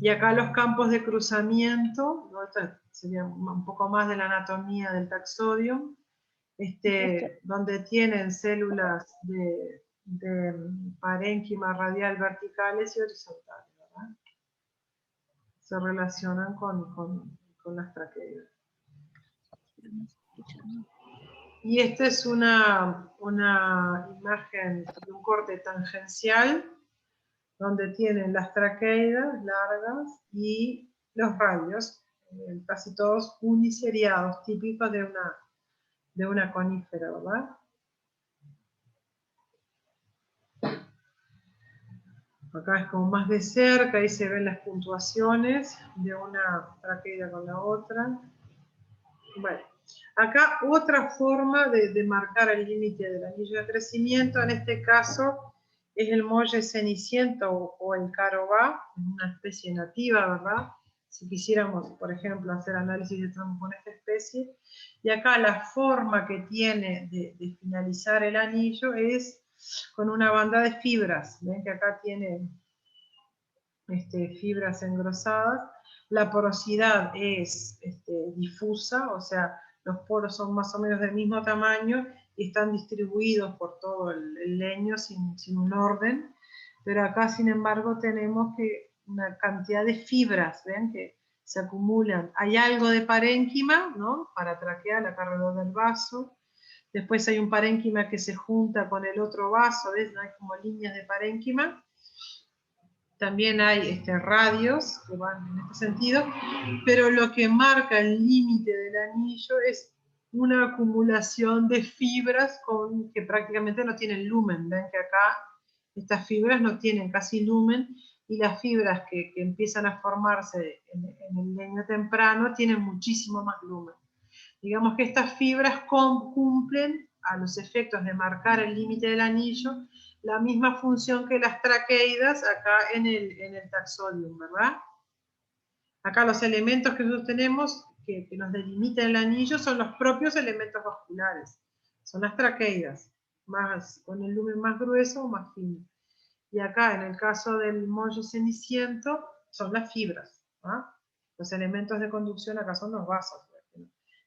A: Y acá los campos de cruzamiento, ¿no? Esto sería un poco más de la anatomía del Taxodium, donde tienen células de parénquima radial verticales y horizontales, ¿verdad? Se relacionan con las traqueidas. Y esta es una imagen de un corte tangencial, donde tienen las traqueidas largas y los radios, casi todos uniseriados, típicos de una conífera, ¿verdad? Acá es como más de cerca, ahí se ven las puntuaciones de una traqueida con la otra. Bueno, acá otra forma de marcar el límite del anillo de crecimiento, en este caso es el molle ceniciento o el carobá, una especie nativa, ¿verdad? Si quisiéramos, por ejemplo, hacer análisis de tronco con esta especie. Y acá la forma que tiene de finalizar el anillo es con una banda de fibras. Ven que acá tiene fibras engrosadas. La porosidad es difusa, o sea, los poros son más o menos del mismo tamaño y están distribuidos por todo el leño sin un orden, pero acá sin embargo tenemos una cantidad de fibras, ¿ven? Que se acumulan. Hay algo de parénquima, ¿no? Para traquear acá alrededor del vaso. Después hay un parénquima que se junta con el otro vaso, ¿ves? Hay como líneas de parénquima. También hay radios que van en este sentido, pero lo que marca el límite del anillo es una acumulación de fibras que prácticamente no tienen lumen. Ven que acá estas fibras no tienen casi lumen, y las fibras que empiezan a formarse en el leño temprano tienen muchísimo más lumen. Digamos que estas fibras cumplen, a los efectos de marcar el límite del anillo, la misma función que las traqueidas acá en el taxodium, ¿verdad? Acá los elementos que nosotros tenemos que nos delimitan el anillo son los propios elementos vasculares. Son las traqueidas, con el lumen más grueso o más fino. Y acá, en el caso del mollo ceniciento, son las fibras. ¿Ah? Los elementos de conducción acá son los vasos,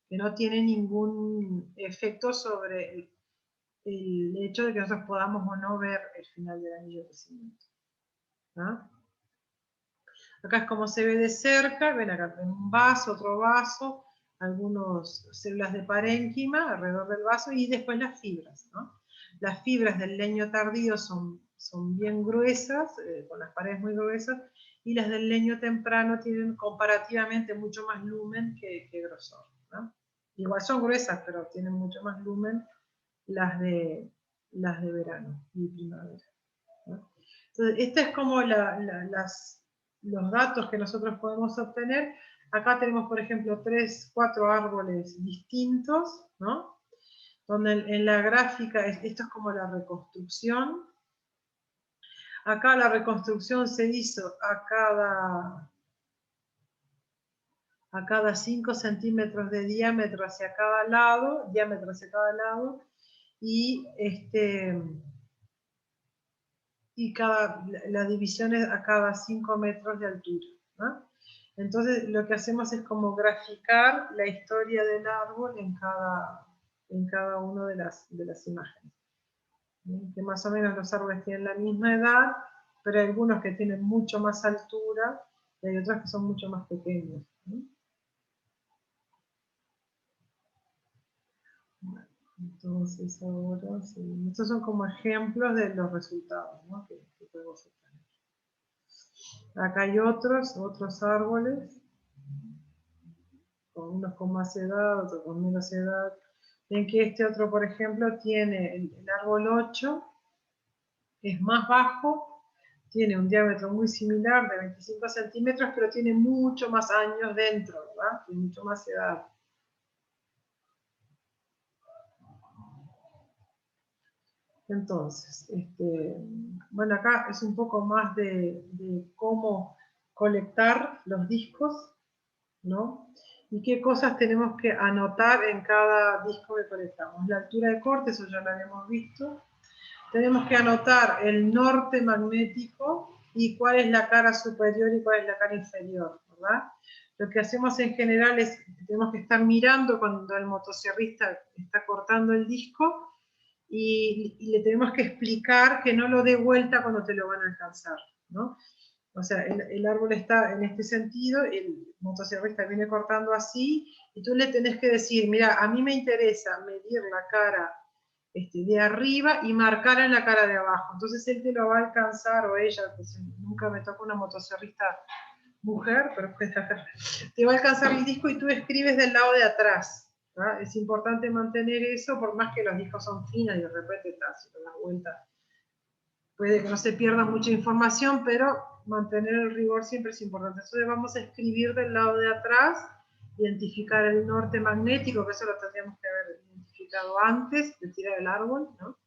A: que no tienen ningún efecto sobre el hecho de que nosotros podamos o no ver el final del anillo de crecimiento. ¿Ah? Acá es como se ve de cerca, ven acá en un vaso, otro vaso, algunas células de parénquima alrededor del vaso y después las fibras, ¿no? Las fibras del leño tardío son bien gruesas, con las paredes muy gruesas, y las del leño temprano tienen comparativamente mucho más lumen que grosor, ¿no? Igual son gruesas, pero tienen mucho más lumen las de verano y primavera, ¿no? Entonces, esta es como los datos que nosotros podemos obtener. Acá tenemos, por ejemplo, 3, 4 árboles distintos, ¿no? Donde en la gráfica, esto es como la reconstrucción. Acá la reconstrucción se hizo a cada 5 centímetros de diámetro hacia cada lado, y la división es a cada 5 metros de altura, ¿no? Entonces lo que hacemos es como graficar la historia del árbol en cada una de las imágenes. Que más o menos los árboles tienen la misma edad, pero hay algunos que tienen mucho más altura y hay otros que son mucho más pequeños, ¿no? Entonces ahora sí. Estos son como ejemplos de los resultados, ¿no? que podemos obtener. Acá hay otros árboles, unos con más edad, otros con menos edad. Ven que este otro, por ejemplo, tiene el árbol 8, es más bajo, tiene un diámetro muy similar de 25 centímetros, pero tiene mucho más años dentro, ¿verdad? Tiene mucho más edad. Entonces, bueno, acá es un poco más de cómo colectar los discos, ¿no? Y qué cosas tenemos que anotar en cada disco que colectamos. La altura de corte, eso ya lo habíamos visto. Tenemos que anotar el norte magnético y cuál es la cara superior y cuál es la cara inferior, ¿verdad? Lo que hacemos en general es que tenemos que estar mirando cuando el motosierrista está cortando el disco y le tenemos que explicar que no lo dé vuelta cuando te lo van a alcanzar, ¿no? O sea, el árbol está en este sentido, el motosierrista viene cortando así, y tú le tenés que decir, mira, a mí me interesa medir la cara de arriba y marcar en la cara de abajo. Entonces él te lo va a alcanzar, o ella, pues nunca me tocó una motosierrista mujer, pero te va a alcanzar el disco y tú escribes del lado de atrás. ¿Ah? Es importante mantener eso, por más que los discos son finos y de repente estás con las vueltas. Puede que no se pierda mucha información, pero mantener el rigor siempre es importante. Entonces vamos a escribir del lado de atrás, identificar el norte magnético, que eso lo tendríamos que haber identificado antes de tirar el árbol, ¿no?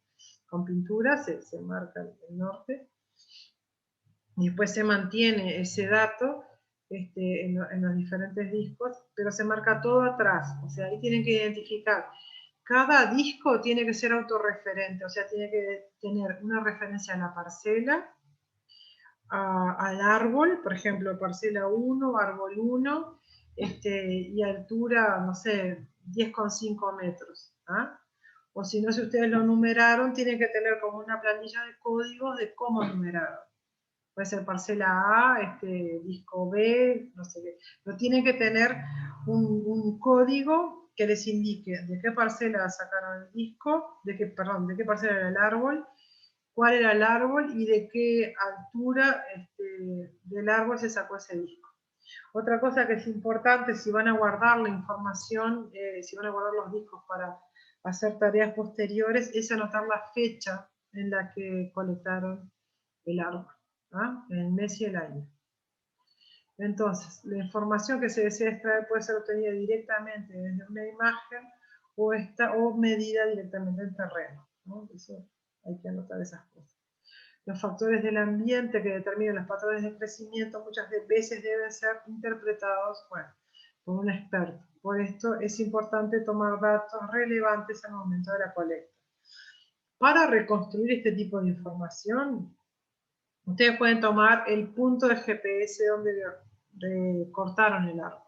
A: Con pintura se marca el norte. Y después se mantiene ese dato en los diferentes discos, pero se marca todo atrás. O sea, ahí tienen que identificar. Cada disco tiene que ser autorreferente, o sea, tiene que tener una referencia a la parcela, al árbol, por ejemplo, parcela 1, árbol 1, y altura, no sé, 10,5 metros. ¿Ah? O si no, si ustedes lo numeraron, tienen que tener como una planilla de códigos de cómo numeraron. Puede ser parcela A, disco B, no sé qué. Pero tienen que tener un código que les indique de qué parcela sacaron el disco, de qué parcela era el árbol, cuál era el árbol y de qué altura del árbol se sacó ese disco. Otra cosa que es importante, si van a guardar la información, si van a guardar los discos para hacer tareas posteriores, es anotar la fecha en la que colectaron el árbol, ¿ah? El mes y el año. Entonces, la información que se desea extraer puede ser obtenida directamente desde una imagen o medida directamente en terreno, ¿no? Eso hay que anotar esas cosas. Los factores del ambiente que determinan los patrones de crecimiento muchas veces deben ser interpretados, bueno, por un experto. Por esto es importante tomar datos relevantes al momento de la colecta. Para reconstruir este tipo de información, ustedes pueden tomar el punto de GPS donde cortaron el árbol.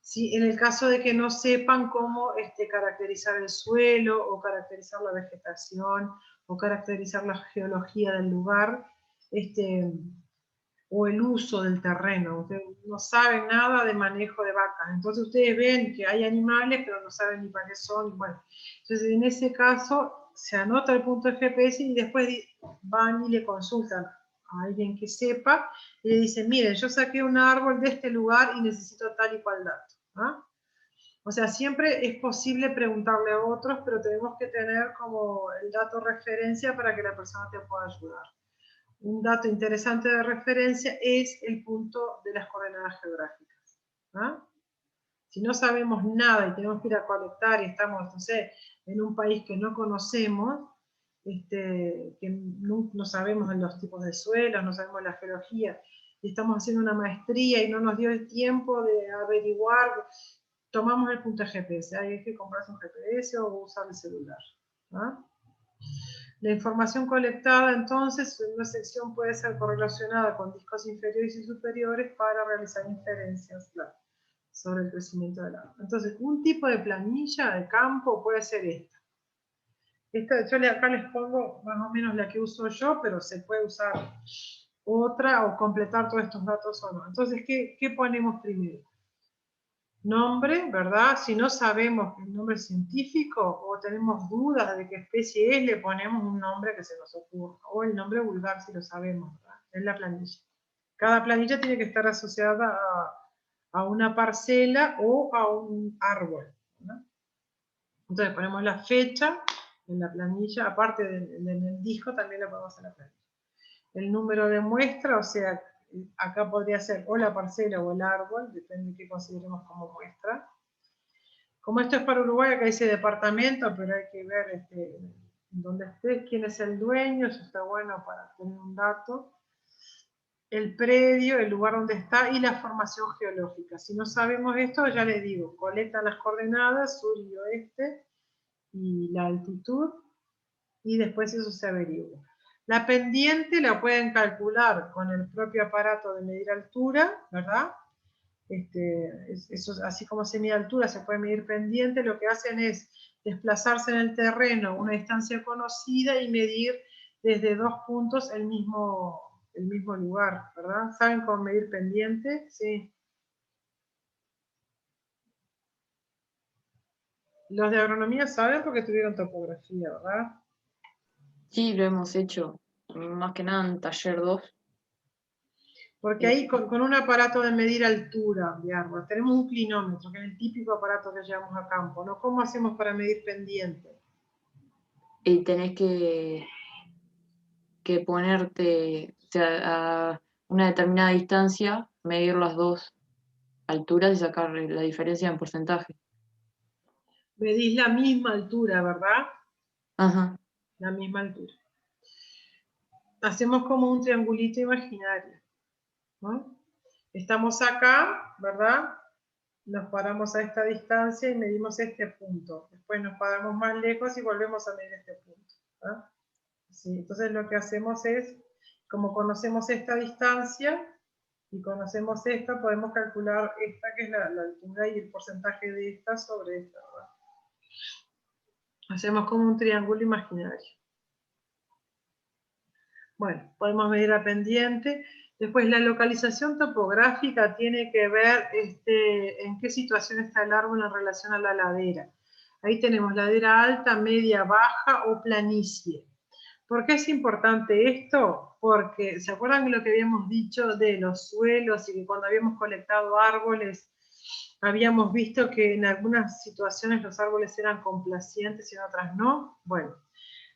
A: Si en el caso de que no sepan cómo caracterizar el suelo o caracterizar la vegetación o caracterizar la geología del lugar o el uso del terreno, ustedes no saben nada de manejo de vacas, entonces ustedes ven que hay animales pero no saben ni para qué son, bueno, entonces en ese caso se anota el punto de GPS y después van y le consultan a alguien que sepa y le dicen, miren, yo saqué un árbol de este lugar y necesito tal y cual dato. ¿Ah? O sea, siempre es posible preguntarle a otros, pero tenemos que tener como el dato referencia para que la persona te pueda ayudar. Un dato interesante de referencia es el punto de las coordenadas geográficas. ¿Ah? Si no sabemos nada y tenemos que ir a colectar y estamos, no sé, en un país que no conocemos, que no sabemos los tipos de suelos, no sabemos la geología, y estamos haciendo una maestría y no nos dio el tiempo de averiguar, tomamos el punto de GPS. Hay que comprarse un GPS o usar el celular. ¿Ah? La información colectada, entonces, en una sección puede ser correlacionada con discos inferiores y superiores para realizar inferencias sobre el crecimiento del árbol. Entonces, un tipo de planilla de campo puede ser esta. Yo acá les pongo más o menos la que uso yo, pero se puede usar otra o completar todos estos datos o no. Entonces, ¿qué ponemos primero? Nombre, ¿verdad? Si no sabemos el nombre científico o tenemos dudas de qué especie es, le ponemos un nombre que se nos ocurra. O el nombre vulgar si lo sabemos, ¿verdad? En la planilla. Cada planilla tiene que estar asociada a una parcela o a un árbol, ¿verdad? Entonces ponemos la fecha en la planilla, aparte del disco también la ponemos en la planilla. El número de muestra, o sea, acá podría ser o la parcela o el árbol, depende de qué consideremos como muestra. Como esto es para Uruguay, acá dice departamento, pero hay que ver dónde esté, quién es el dueño, eso está bueno para tener un dato. El predio, el lugar donde está y la formación geológica. Si no sabemos esto, ya les digo, colectan las coordenadas, sur y oeste, y la altitud, y después eso se averigua. La pendiente la pueden calcular con el propio aparato de medir altura, ¿verdad? Eso, así como se mide altura, se puede medir pendiente, lo que hacen es desplazarse en el terreno una distancia conocida y medir desde dos puntos el mismo lugar, ¿verdad? ¿Saben cómo medir pendiente? Sí. Los de agronomía saben porque tuvieron topografía, ¿verdad?
B: Sí, lo hemos hecho, más que nada en taller 2.
A: Porque ahí con un aparato de medir altura de árbol, tenemos un clinómetro, que es el típico aparato que llevamos a campo, ¿no? ¿Cómo hacemos para medir pendiente?
B: Y tenés que ponerte, o sea, a una determinada distancia, medir las dos alturas y sacar la diferencia en porcentaje.
A: Medís la misma altura, ¿verdad?
B: Ajá.
A: La misma altura. Hacemos como un triangulito imaginario, ¿no? Estamos acá, ¿verdad? Nos paramos a esta distancia y medimos este punto. Después nos paramos más lejos y volvemos a medir este punto, ¿verdad? Sí, entonces lo que hacemos es, como conocemos esta distancia y conocemos esta, podemos calcular esta que es la altura y el porcentaje de esta sobre esta, ¿verdad? Hacemos como un triángulo imaginario. Bueno, podemos medir la pendiente. Después la localización topográfica tiene que ver en qué situación está el árbol en relación a la ladera. Ahí tenemos ladera alta, media, baja o planicie. ¿Por qué es importante esto? Porque, ¿se acuerdan lo que habíamos dicho de los suelos y que cuando habíamos colectado árboles, habíamos visto que en algunas situaciones los árboles eran complacientes y en otras no? Bueno,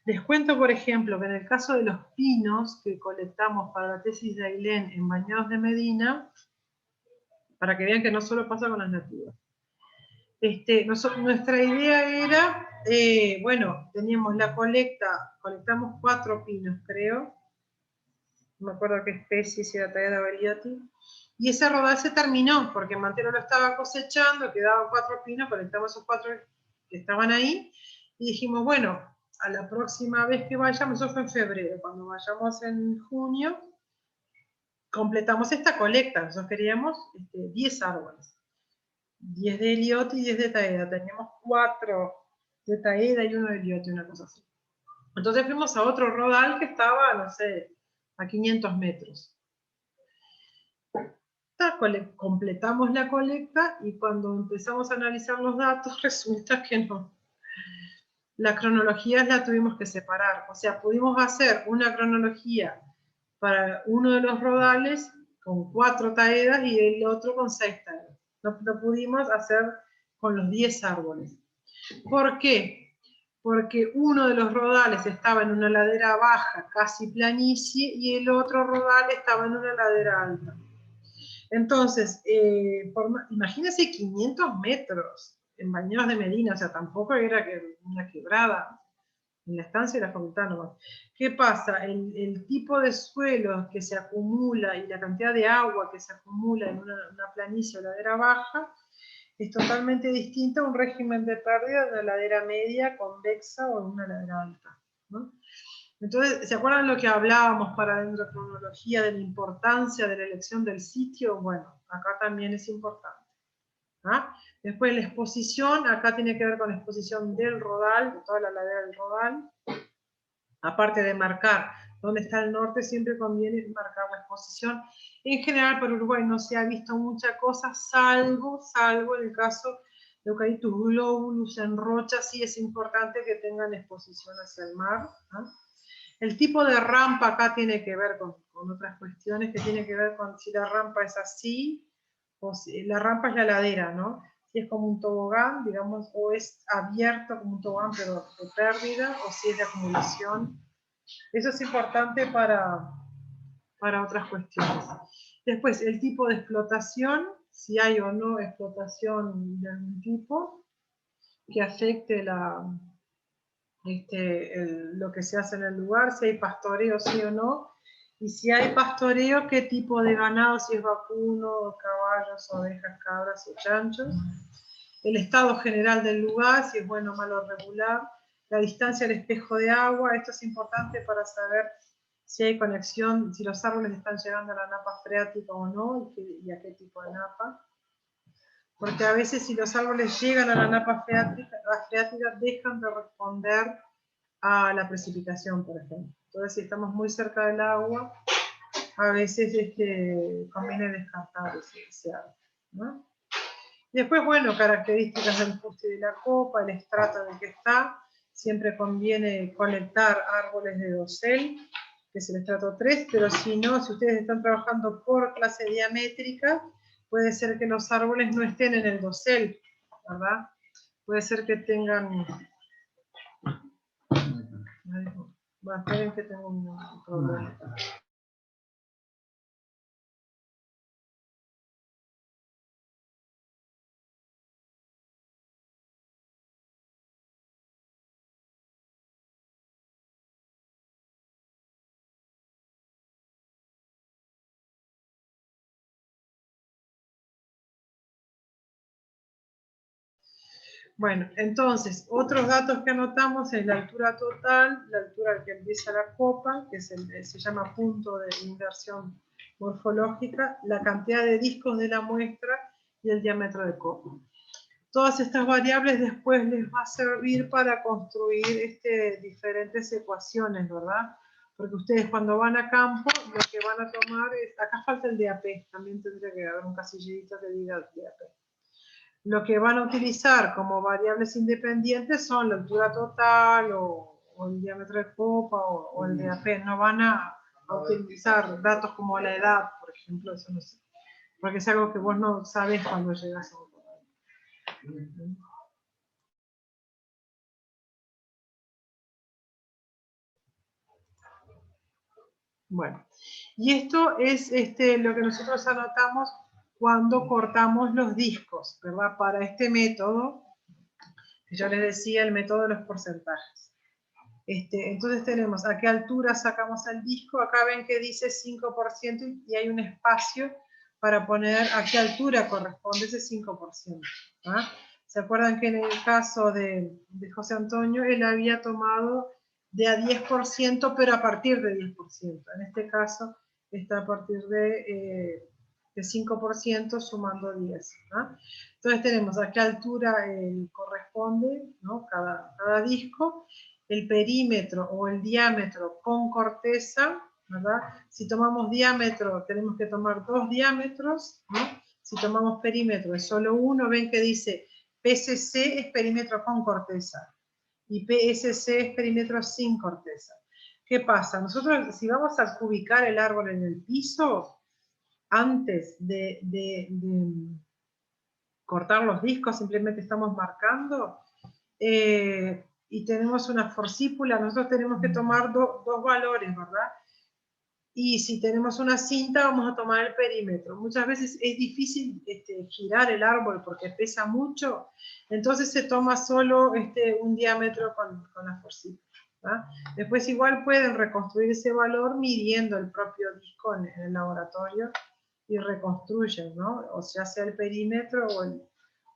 A: les cuento, por ejemplo, que en el caso de los pinos que colectamos para la tesis de Ailén en Bañados de Medina, para que vean que no solo pasa con las nativas. Nuestra idea era, bueno, teníamos la colectamos 4 pinos, creo, no me acuerdo qué especie, si era Taeda Beriotti, y ese rodal se terminó, porque Mantero lo estaba cosechando, quedaban 4 pinos, colectamos esos 4 que estaban ahí, y dijimos, bueno, a la próxima vez que vayamos, eso fue en febrero, cuando vayamos en junio, completamos esta colecta, nosotros queríamos 10 árboles. 10 de Elliot y 10 de Taeda. Teníamos 4 de Taeda y 1 de Elliot, una cosa así. Entonces fuimos a otro rodal que estaba, no sé, a 500 metros. Completamos la colecta y cuando empezamos a analizar los datos resulta que no. La cronología la tuvimos que separar. O sea, pudimos hacer una cronología para uno de los rodales con 4 taedas y el otro con 6 taedas. No pudimos hacer con los 10 árboles. ¿Por qué? Porque uno de los rodales estaba en una ladera baja, casi planicie, y el otro rodal estaba en una ladera alta. Entonces, imagínense 500 metros en Bañados de Medina, o sea, tampoco era una quebrada, en la estancia de la facultad nomás. ¿Qué pasa? El tipo de suelo que se acumula y la cantidad de agua que se acumula en una planicie o ladera baja es totalmente distinto a un régimen de pérdida de una ladera media, convexa o en una ladera alta, ¿no? Entonces, ¿se acuerdan lo que hablábamos para la dendrocronología de la importancia de la elección del sitio? Bueno, acá también es importante. ¿Ah? Después la exposición, acá tiene que ver con la exposición del rodal, de toda la ladera del rodal. Aparte de marcar dónde está el norte, siempre conviene marcar la exposición. En general, para Uruguay no se ha visto mucha cosa, salvo en el caso de Eucalyptus globulus en rocha, sí es importante que tengan exposición hacia el mar. ¿Ah? El tipo de rampa acá tiene que ver con otras cuestiones, que tiene que ver con si la rampa es así, o si la rampa es la ladera, ¿no? Si es como un tobogán, digamos, o es abierto como un tobogán, pero de pérdida, o si es de acumulación. Eso es importante para otras cuestiones. Después, el tipo de explotación, si hay o no explotación de algún tipo, que afecte lo que se hace en el lugar, si hay pastoreo, sí o no, y si hay pastoreo, qué tipo de ganado, si es vacuno, caballos, ovejas, cabras o chanchos, el estado general del lugar, si es bueno, malo o regular, la distancia al espejo de agua, esto es importante para saber si hay conexión, si los árboles están llegando a la napa freática o no, y a qué tipo de napa. Porque a veces si los árboles llegan a la napa freática, dejan de responder a la precipitación, por ejemplo. Entonces, si estamos muy cerca del agua, a veces conviene descartar ese árbol, ¿no? Después, bueno, características del fuste de la copa, el estrato en el que está. Siempre conviene conectar árboles de dosel, que es el estrato 3, pero si no, si ustedes están trabajando por clase diamétrica, puede ser que los árboles no estén en el dosel, ¿verdad? Puede ser que tengan... Bueno, esperen que tengo un problema. Bueno, entonces, otros datos que anotamos es la altura total, la altura al que empieza la copa, que se llama punto de inversión morfológica, la cantidad de discos de la muestra y el diámetro de copa. Todas estas variables después les va a servir para construir diferentes ecuaciones, ¿verdad? Porque ustedes cuando van a campo, lo que van a tomar es, acá falta el DAP, también tendría que haber un casillerito que diga DAP. Lo que van a utilizar como variables independientes son la altura total o o el diámetro de copa o el DAP, no van a utilizar datos como la edad, por ejemplo, eso no sé, porque es algo que vos no sabés cuando llegas a un lugar. Bueno, y esto es lo que nosotros anotamos cuando cortamos los discos, ¿verdad? Para este método, que yo les decía, el método de los porcentajes. Entonces tenemos a qué altura sacamos el disco, acá ven que dice 5% y hay un espacio para poner a qué altura corresponde ese 5%. ¿Ah? ¿Se acuerdan que en el caso de José Antonio, él había tomado de a 10%, pero a partir de 10%? En este caso está a partir de 5% sumando 10. ¿Ah? Entonces tenemos a qué altura corresponde, ¿no? cada disco, el perímetro o el diámetro con corteza, ¿verdad? Si tomamos diámetro, tenemos que tomar 2 diámetros, ¿no? Si tomamos perímetro, es solo uno. Ven que dice PSC es perímetro con corteza y PSC es perímetro sin corteza. ¿Qué pasa? Nosotros, si vamos a cubicar el árbol en el piso, antes de cortar los discos, simplemente estamos marcando, y tenemos una forcípula, nosotros tenemos que tomar dos valores, ¿verdad? Y si tenemos una cinta, vamos a tomar el perímetro. Muchas veces es difícil girar el árbol porque pesa mucho, entonces se toma solo un diámetro con la forcípula. ¿Ah? Después igual pueden reconstruir ese valor midiendo el propio disco en el laboratorio y reconstruyen, ¿no? O sea el perímetro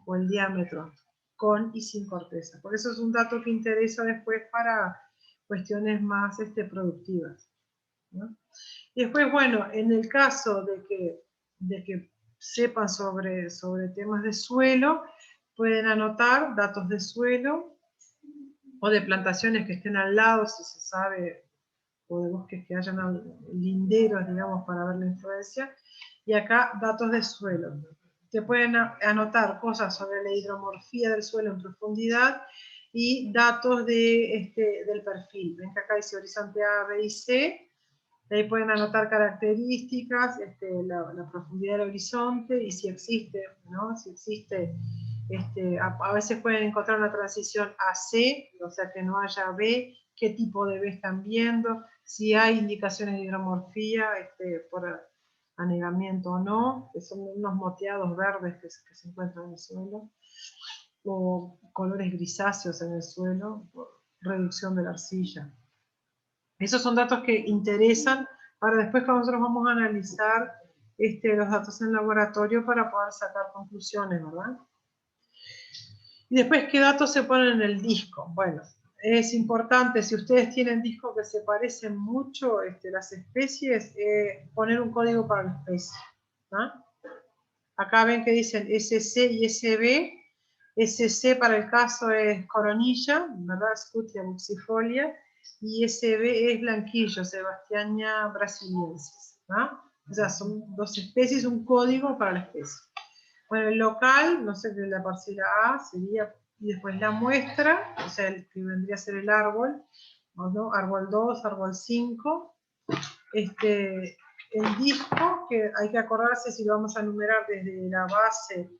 A: o el diámetro, con y sin corteza. Por eso es un dato que interesa después para cuestiones más productivas, ¿no? Y después, bueno, en el caso de que sepan sobre temas de suelo, pueden anotar datos de suelo o de plantaciones que estén al lado, si se sabe, o de bosques que hayan linderos, digamos, para ver la influencia. Y acá, datos de suelo. Que pueden anotar cosas sobre la hidromorfía del suelo en profundidad y datos del perfil. Ven que acá dice horizonte A, B y C. Ahí pueden anotar características, la profundidad del horizonte y si existe, ¿no? Si existe, a veces pueden encontrar una transición AC, o sea que no haya B, qué tipo de B están viendo, si hay indicaciones de hidromorfía por anegamiento o no, que son unos moteados verdes que se encuentran en el suelo, o colores grisáceos en el suelo, por reducción de la arcilla. Esos son datos que interesan para después que nosotros vamos a analizar los datos en laboratorio para poder sacar conclusiones, ¿verdad? Y después, ¿qué datos se ponen en el disco? Bueno, es importante, si ustedes tienen discos que se parecen mucho, las especies, poner un código para la especie. ¿Ah? Acá ven que dicen SC y SB. SC para el caso es coronilla, ¿verdad? Scutia buxifolia. Y SB es blanquillo, Sebastiania brasiliensis. ¿No? O sea, son 2 especies, un código para la especie. Bueno, el local, no sé, de la parcela A sería, y después la muestra, o sea, el que vendría a ser el árbol, ¿no? Árbol 2, árbol 5. El disco, que hay que acordarse si lo vamos a numerar desde la base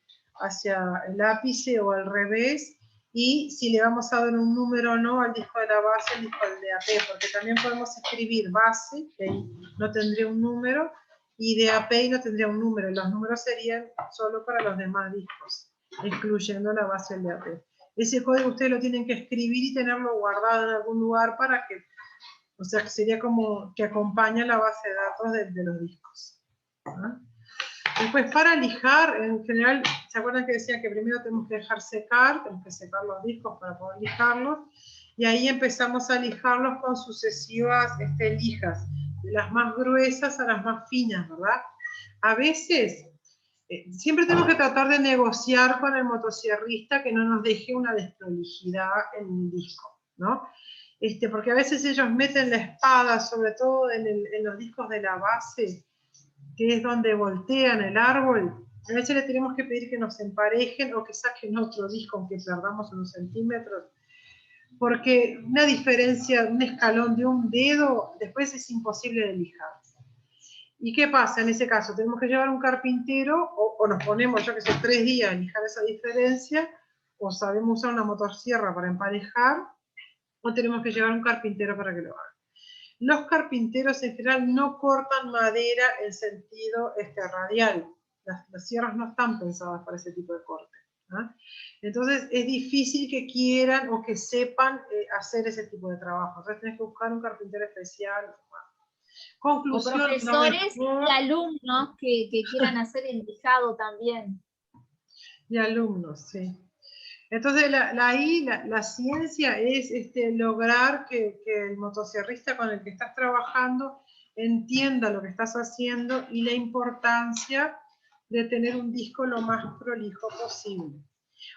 A: hacia el ápice o al revés, y si le vamos a dar un número o no al disco de la base, al disco del DAP, porque también podemos escribir base, que ahí no tendría un número, y DAP y no tendría un número. Los números serían solo para los demás discos, excluyendo la base del DAP. Ese código ustedes lo tienen que escribir y tenerlo guardado en algún lugar para que, o sea, que sería como que acompaña la base de datos de los discos. ¿Ah? Después, para lijar, en general, ¿se acuerdan que decían que primero tenemos que dejar secar? Tenemos que secar los discos para poder lijarlos. Y ahí empezamos a lijarlos con sucesivas lijas, de las más gruesas a las más finas, ¿verdad? A veces, siempre tenemos que tratar de negociar con el motosierrista que no nos deje una desprolijidad en el disco, ¿no? Porque a veces ellos meten la espada, sobre todo en los discos de la base, que es donde voltean el árbol. A veces le tenemos que pedir que nos emparejen o que saquen otro disco, aunque perdamos unos centímetros, porque una diferencia, un escalón de un dedo, después es imposible de lijar. ¿Y qué pasa en ese caso? Tenemos que llevar un carpintero, o nos ponemos, yo que sé, 3 días a lijar esa diferencia, o sabemos usar una motosierra para emparejar, o tenemos que llevar un carpintero para que lo haga. Los carpinteros en general no cortan madera en sentido radial. Las sierras no están pensadas para ese tipo de corte. ¿Ah? Entonces es difícil que quieran o que sepan hacer ese tipo de trabajo. Entonces tenés que buscar un carpintero especial.
D: O
A: Conclusión,
D: profesores y alumnos que quieran hacer el lijado también.
A: Y alumnos, sí. Entonces la ciencia es lograr que el motosierrista con el que estás trabajando entienda lo que estás haciendo y la importancia de tener un disco lo más prolijo posible.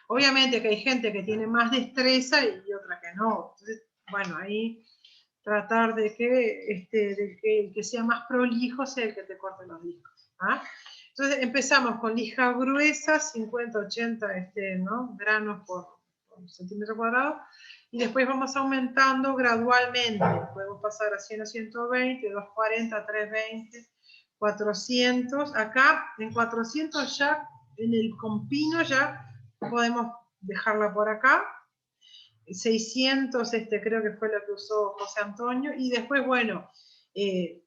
A: Obviamente que hay gente que tiene más destreza y otra que no. Entonces, bueno, ahí tratar de que el que sea más prolijo sea el que te corte los discos. ¿Ah? Entonces empezamos con lija gruesa, 50, 80 ¿no? granos por centímetro cuadrado, y después vamos aumentando gradualmente. Podemos pasar a 100 a 120, 240 a 320, 400. Acá en 400 ya, en el compino ya podemos dejarla por acá. 600 creo que fue lo que usó José Antonio, y después, bueno,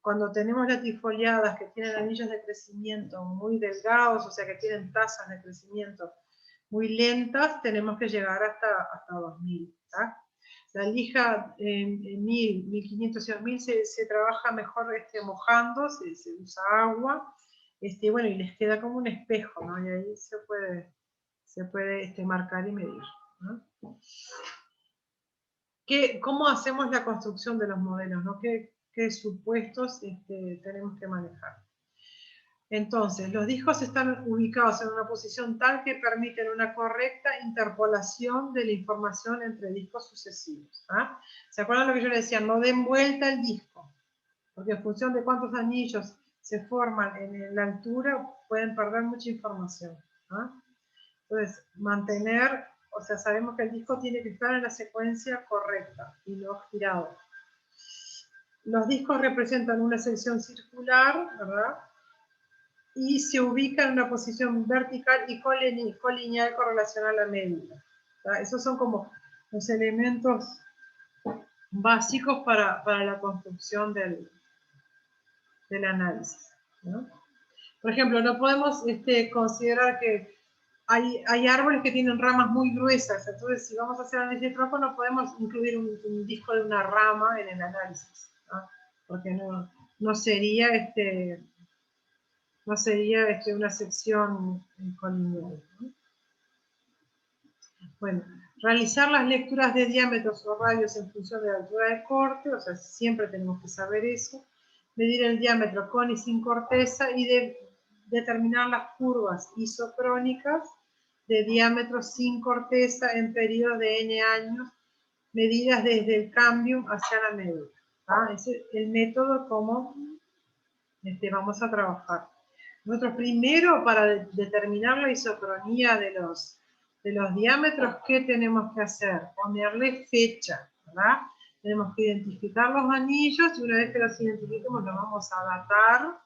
A: cuando tenemos latifoliadas que tienen anillos de crecimiento muy delgados, o sea que tienen tasas de crecimiento muy lentas, tenemos que llegar hasta 2000. ¿tá? La lija 1000, 1500 y 2000 se trabaja mejor mojando, se usa agua, bueno, y les queda como un espejo, ¿no? Y ahí se puede marcar y medir. ¿no? ¿Cómo hacemos la construcción de los modelos? ¿no? ¿Qué supuestos tenemos que manejar? Entonces, los discos están ubicados en una posición tal que permiten una correcta interpolación de la información entre discos sucesivos. ¿Ah? ¿Se acuerdan lo que yo les decía? No den vuelta el disco, porque en función de cuántos anillos se forman en la altura, pueden perder mucha información. ¿Ah? Entonces, mantener, o sea, sabemos que el disco tiene que estar en la secuencia correcta y no girado. Los discos representan una sección circular, ¿verdad? Y se ubican en una posición vertical y colineal con relación a la medida. ¿Tá? Esos son como los elementos básicos para la construcción del análisis. ¿no? Por ejemplo, no podemos considerar que hay árboles que tienen ramas muy gruesas, entonces si vamos a hacer análisis de tronco no podemos incluir un disco de una rama en el análisis, ¿no? Porque no sería, una sección colineal. ¿no? Bueno, realizar las lecturas de diámetros o radios en función de la altura de corte, o sea, siempre tenemos que saber eso, medir el diámetro con y sin corteza y determinar las curvas isocrónicas de diámetro sin corteza en periodos de n años, medidas desde el cambium hacia la médula. ¿Ah? Ese es el método como vamos a trabajar. Nosotros primero, para determinar la isocronía de los diámetros, ¿qué tenemos que hacer? Ponerle fecha, ¿verdad? Tenemos que identificar los anillos y una vez que los identifiquemos los vamos a datar,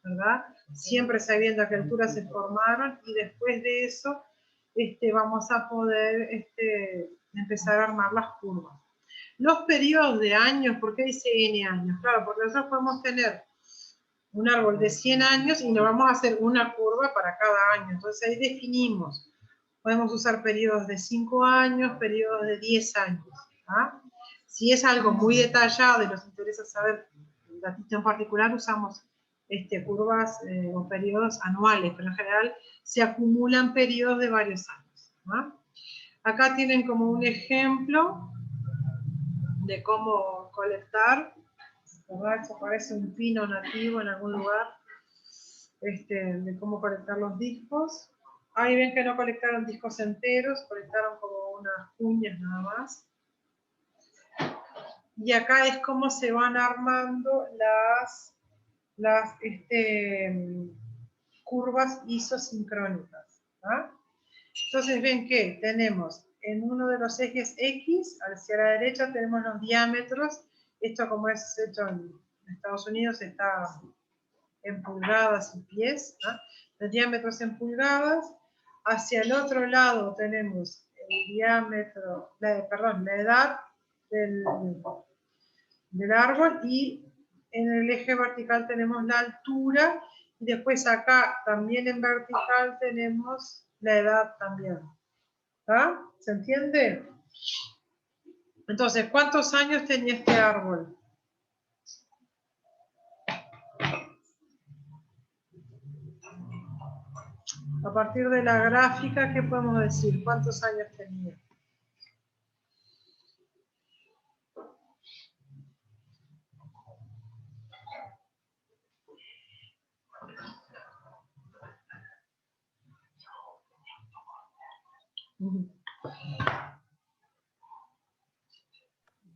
A: ¿verdad? Siempre sabiendo a qué altura se formaron y después de eso vamos a poder empezar a armar las curvas. Los periodos de años, ¿por qué dice n años? Claro, porque nosotros podemos tener un árbol de 100 años y nos vamos a hacer una curva para cada año. Entonces ahí definimos. Podemos usar periodos de 5 años, periodos de 10 años. ¿ah? Si es algo muy detallado y nos interesa saber un datito en particular, usamos curvas o periodos anuales, pero en general se acumulan periodos de varios años. ¿ah? Acá tienen como un ejemplo de cómo colectar. Esto parece un pino nativo en algún lugar, de cómo colectar los discos. Ahí ven que no colectaron discos enteros, colectaron como unas uñas nada más. Y acá es cómo se van armando las curvas isosincrónicas. ¿ah? Entonces ven que tenemos en uno de los ejes X, hacia la derecha tenemos los diámetros. Esto, como es hecho en Estados Unidos, está en pulgadas y pies, ¿no? Los diámetros en pulgadas. Hacia el otro lado tenemos el diámetro, la edad del árbol, y en el eje vertical tenemos la altura, y después acá también en vertical tenemos la edad también. ¿Está? ¿Se entiende? Entonces, ¿cuántos años tenía este árbol? A partir de la gráfica, ¿qué podemos decir? ¿Cuántos años tenía?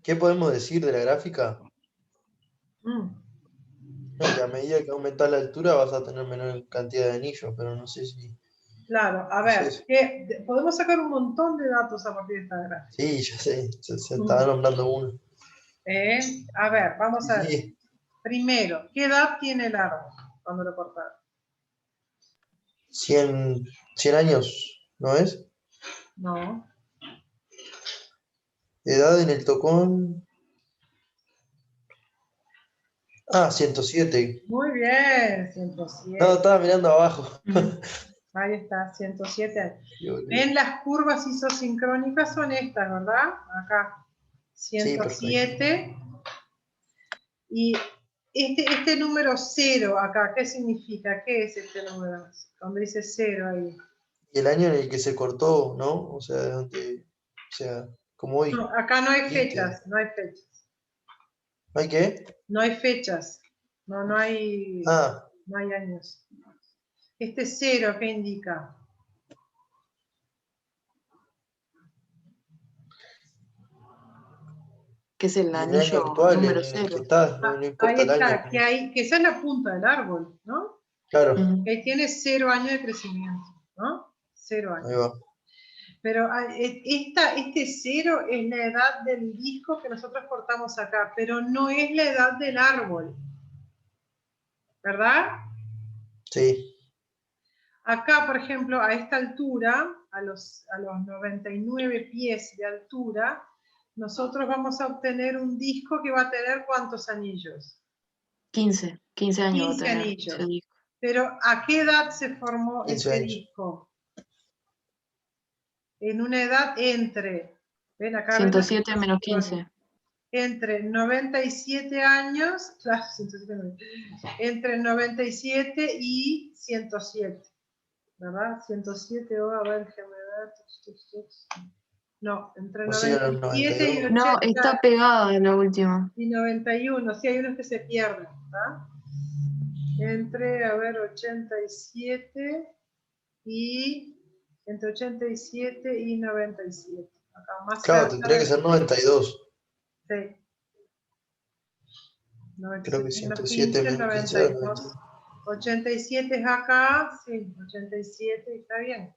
E: ¿Qué podemos decir de la gráfica?
A: Mm.
E: No, que a medida que aumenta la altura vas a tener menor cantidad de anillos, pero no sé si
A: Claro, a
E: es
A: ver,
E: eso.
A: podemos sacar un montón de datos a partir de esta gráfica.
E: Sí, ya sé, se estaba nombrando uno.
A: A ver, vamos a ver.
E: Sí,
A: Primero, ¿qué edad tiene el árbol cuando lo cortaron?
E: 100 años, ¿no es?
A: No.
E: Edad en el tocón. Ah, 107.
A: Muy bien,
E: No,
A: 107.
E: estaba mirando abajo.
A: Ahí está, 107 años.
E: Qué boludo.
A: Ven, las curvas isosincrónicas son estas, ¿verdad? Acá,
E: Sí, perfecto.
A: 107. Y este número 0 acá, ¿qué significa? ¿Qué es este número? Cuando dice 0 ahí.
E: Y el año en el que se cortó, ¿no? O sea, como hoy.
A: No, acá no hay
E: ¿Viste?
A: fechas, no hay fechas.
E: ¿Hay qué?
A: No hay fechas, no hay
E: Ah,
A: años. Este 0, ¿qué indica?
B: Que es el
E: y en el año
B: anillo
E: actual
B: número
E: en el que
B: 0.
E: estás, no importa
A: Ahí
E: el año.
A: está, que esa es la punta del árbol, ¿no?
E: Claro,
A: Que tiene 0 años de crecimiento, ¿no? 0
E: ahí
A: años.
E: va.
A: Pero este 0 es la edad del disco que nosotros cortamos acá, pero no es la edad del árbol, ¿verdad?
E: Sí,
A: Acá, por ejemplo, a esta altura, a los 99 pies de altura, nosotros vamos a obtener un disco que va a tener ¿cuántos anillos?
B: 15 años va a
A: 15
B: tener
A: anillos.
B: ese disco.
A: Pero ¿a qué edad se formó
E: 15
A: ese
E: años.
A: disco? En una edad entre, ven acá, ven
B: 107 menos 15.
A: entre 97 años, claro, 107, entre 97 y 107, ¿verdad? 107, a ver, déjame ver. No, entre
E: O sea, los
A: 97 y
E: 92.
A: 80
B: No, está pegada en la última.
A: y 91, sí, hay unos que se pierden, ¿verdad? Entre, a ver, 87 y, entre 87 y 97. Acá más
E: Claro,
A: cerca
E: tendría que ser 92.
A: sí.
E: Creo que
A: 97 menos
E: 107
A: 15,
E: menos 15 da
A: 92. 87 es acá, sí, 87 está bien.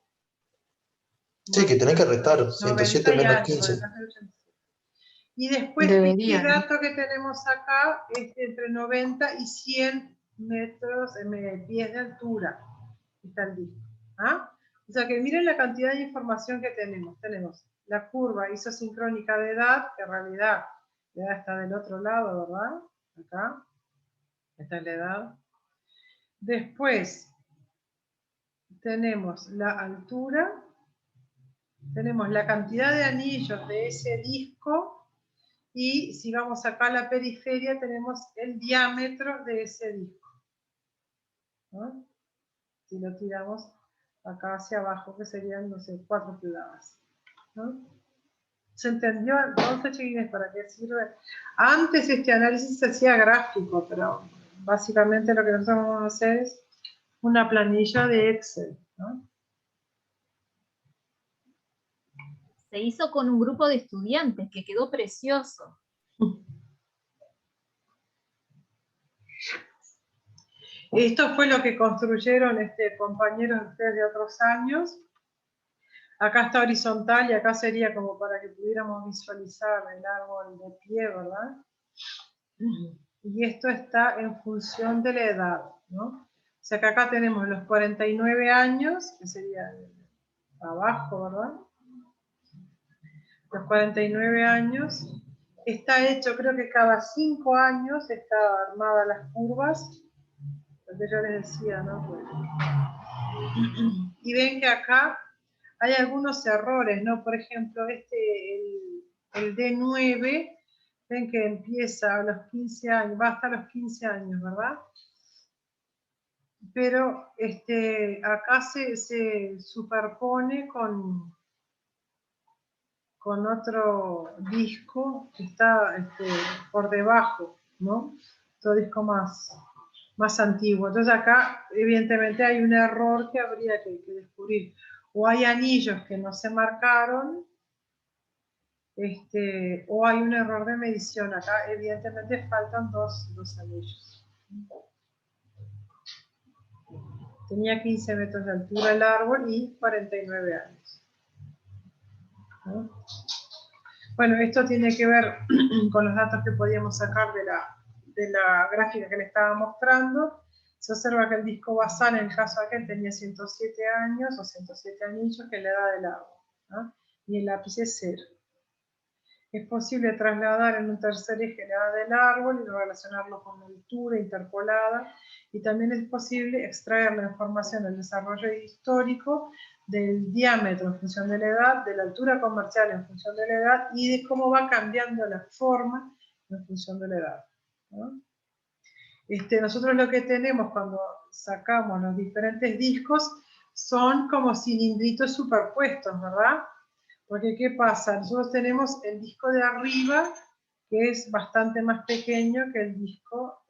E: Sí, que tenés que restar 107
A: 90 y
E: menos
A: algo,
E: 15.
A: además del 87. Y después, este
B: Debería, ¿no?
A: dato que tenemos acá es entre 90 y 100 metros, pies de altura. Está el disco. ¿Ah? O sea que miren la cantidad de información que tenemos. Tenemos la curva isosincrónica de edad, que en realidad la edad está del otro lado, ¿verdad? Acá. Esta es la edad. Después tenemos la altura, tenemos la cantidad de anillos de ese disco, y si vamos acá a la periferia tenemos el diámetro de ese disco, ¿no? Si lo tiramos acá hacia abajo, que serían, no sé, 4 pulgadas, ¿no? ¿Se entendió entonces, chiquines, para qué sirve? Antes este análisis se hacía gráfico, pero básicamente lo que nosotros vamos a hacer es una planilla de Excel, ¿no?
D: Se hizo con un grupo de estudiantes que quedó precioso.
A: Esto fue lo que construyeron compañeros de ustedes de otros años. Acá está horizontal y acá sería como para que pudiéramos visualizar el árbol de pie, ¿verdad? Y esto está en función de la edad, ¿no? O sea que acá tenemos los 49 años, que sería abajo, ¿verdad? Los 49 años. Está hecho, creo que cada 5 años está armada las curvas, lo que yo les decía, ¿no? Y ven que acá hay algunos errores, ¿no? Por ejemplo, el D9, ven que empieza a los 15 años, va hasta los 15 años, ¿verdad? Pero acá se superpone con otro disco que está por debajo, ¿no? Otro disco más antiguo. Entonces acá, evidentemente, hay un error que habría que descubrir. O hay anillos que no se marcaron, o hay un error de medición. Acá, evidentemente, faltan dos anillos. Tenía 15 metros de altura el árbol y 49 años. ¿No? Bueno, esto tiene que ver con los datos que podíamos sacar de la gráfica que le estaba mostrando. Se observa que el disco basal, en el caso de aquel, tenía 107 años o 107 anillos, que es la edad del árbol, ¿no? Y el ápice 0. Es posible trasladar en un tercer eje la edad del árbol y relacionarlo con la altura interpolada, y también es posible extraer la información del desarrollo histórico, del diámetro en función de la edad, de la altura comercial en función de la edad y de cómo va cambiando la forma en función de la edad, ¿no? Nosotros lo que tenemos cuando sacamos los diferentes discos son como cilindritos superpuestos, ¿verdad? Porque ¿qué pasa? Nosotros tenemos el disco de arriba, que es bastante más pequeño que el disco,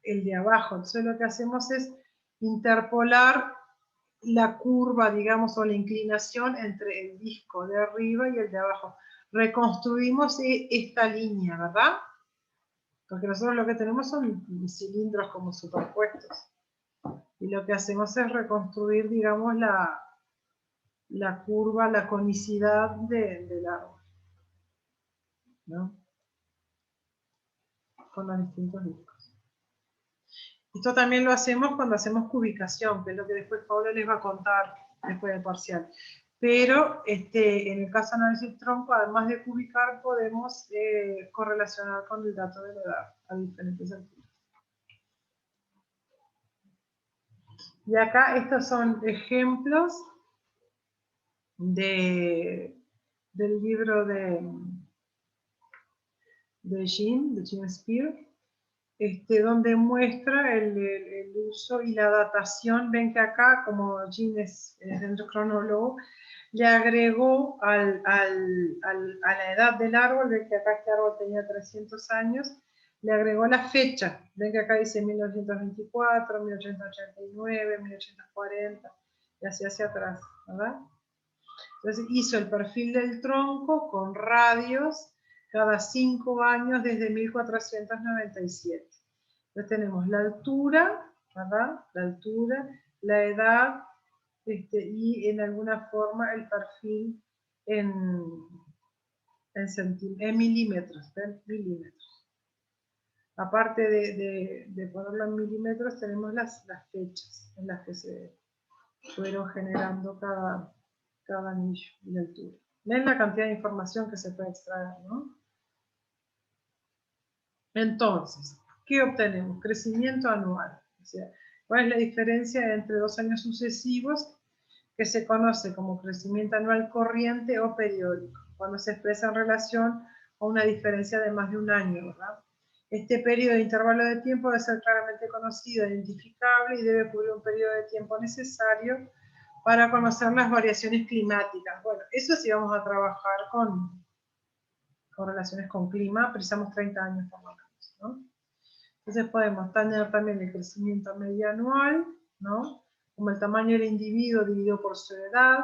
A: el de abajo. Entonces lo que hacemos es interpolar la curva, digamos, o la inclinación entre el disco de arriba y el de abajo. Reconstruimos esta línea, ¿verdad? Porque nosotros lo que tenemos son cilindros como superpuestos. Y lo que hacemos es reconstruir, digamos, la curva, la conicidad del árbol, ¿no? Con los distintos discos. Esto también lo hacemos cuando hacemos cubicación, que es lo que después Pablo les va a contar después del parcial. Pero en el caso de análisis tronco, además de cubicar, podemos correlacionar con el dato de la edad a diferentes alturas. Y acá estos son ejemplos del libro de Jean Spear, donde muestra el uso y la datación. Ven que acá, como Jean es dendrocronólogo, le agregó a la edad del árbol, ven que acá este árbol tenía 300 años, le agregó la fecha. Ven que acá dice 1924, 1889, 1840, y así hacia atrás, ¿verdad? Entonces hizo el perfil del tronco con radios cada 5 años desde 1497. Entonces tenemos la altura, ¿verdad? La altura, la edad, y en alguna forma el perfil en milímetros, ¿ven? Milímetros. Aparte de ponerlo en milímetros, tenemos las fechas en las que se fueron generando cada anillo y la altura. Ven la cantidad de información que se puede extraer, ¿no? Entonces, ¿qué obtenemos? Crecimiento anual. O sea, ¿cuál es la diferencia entre dos años sucesivos, que se conoce como crecimiento anual corriente o periódico, cuando se expresa en relación a una diferencia de más de un año, ¿verdad? Este periodo de intervalo de tiempo debe ser claramente conocido, identificable, y debe cubrir un periodo de tiempo necesario para conocer las variaciones climáticas. Bueno, eso sí vamos a trabajar con relaciones con clima, precisamos 30 años por lo menos, ¿no? Entonces podemos tener también el crecimiento medio anual, ¿no? Como el tamaño del individuo dividido por su edad.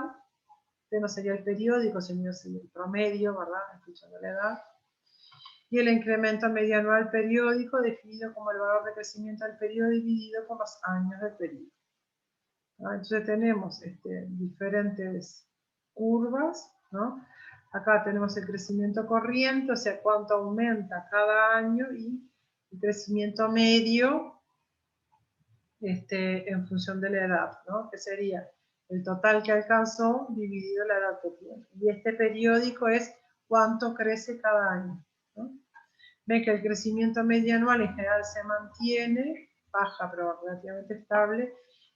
A: Este no sería el periódico, sino el promedio, ¿verdad? Escuchando la edad. Y el incremento medio anual periódico, definido como el valor de crecimiento del periodo dividido por los años del periodo. ¿no? Entonces tenemos diferentes curvas, ¿no? Acá tenemos el crecimiento corriente, o sea, cuánto aumenta cada año, y el crecimiento medio en función de la edad, ¿no? Que sería el total que alcanzó dividido la edad que tiene. Y este periódico es cuánto crece cada año, ¿no? Ven que el crecimiento medio anual en general se mantiene, baja pero relativamente estable,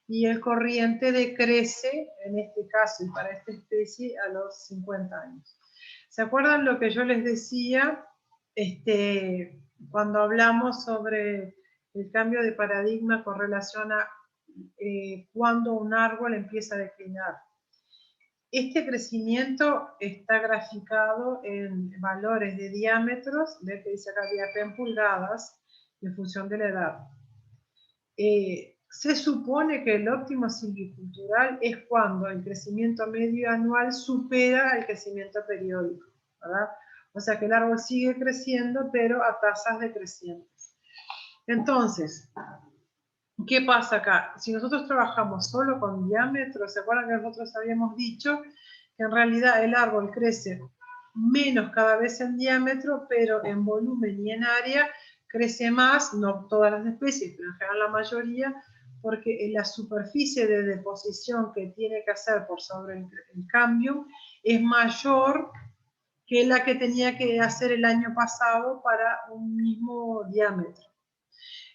A: y el corriente decrece, en este caso y para esta especie, a los 50 años. ¿Se acuerdan lo que yo les decía cuando hablamos sobre el cambio de paradigma con relación a cuando un árbol empieza a declinar? Este crecimiento está graficado en valores de diámetros, ve que dice acá diámetro en pulgadas, en función de la edad. Se supone que el óptimo silvicultural es cuando el crecimiento medio anual supera el crecimiento periódico, ¿verdad? O sea que el árbol sigue creciendo, pero a tasas decrecientes. Entonces, ¿qué pasa acá? Si nosotros trabajamos solo con diámetros, ¿se acuerdan que nosotros habíamos dicho que en realidad el árbol crece menos cada vez en diámetro, pero en volumen y en área crece más, no todas las especies, pero en general la mayoría, porque la superficie de deposición que tiene que hacer por sobre el cambio es mayor que la que tenía que hacer el año pasado para un mismo diámetro.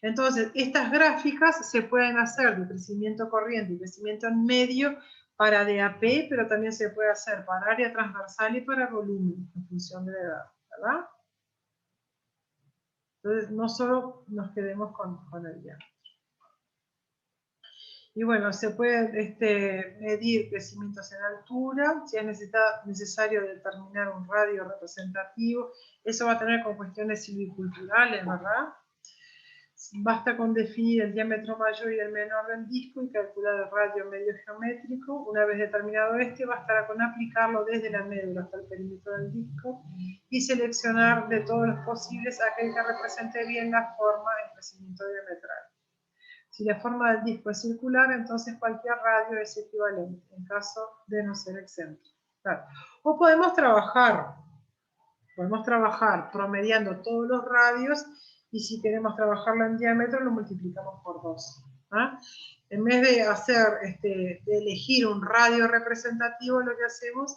A: Entonces, estas gráficas se pueden hacer de crecimiento corriente y crecimiento en medio para DAP, pero también se puede hacer para área transversal y para volumen, en función de la edad, ¿verdad? Entonces, no solo nos quedemos con el diámetro. Y bueno, se puede medir crecimientos en altura, si es necesario determinar un radio representativo. Eso va a tener con cuestiones silviculturales, ¿verdad? Basta con definir el diámetro mayor y el menor del disco y calcular el radio medio geométrico. Una vez determinado bastará con aplicarlo desde la médula hasta el perímetro del disco y seleccionar de todos los posibles aquel que represente bien la forma en crecimiento diametral. Si la forma del disco es circular, entonces cualquier radio es equivalente, en caso de no ser excéntrico. Claro. O podemos trabajar promediando todos los radios, y si queremos trabajarlo en diámetro lo multiplicamos por 2. ¿Ah? En vez de elegir un radio representativo, lo que hacemos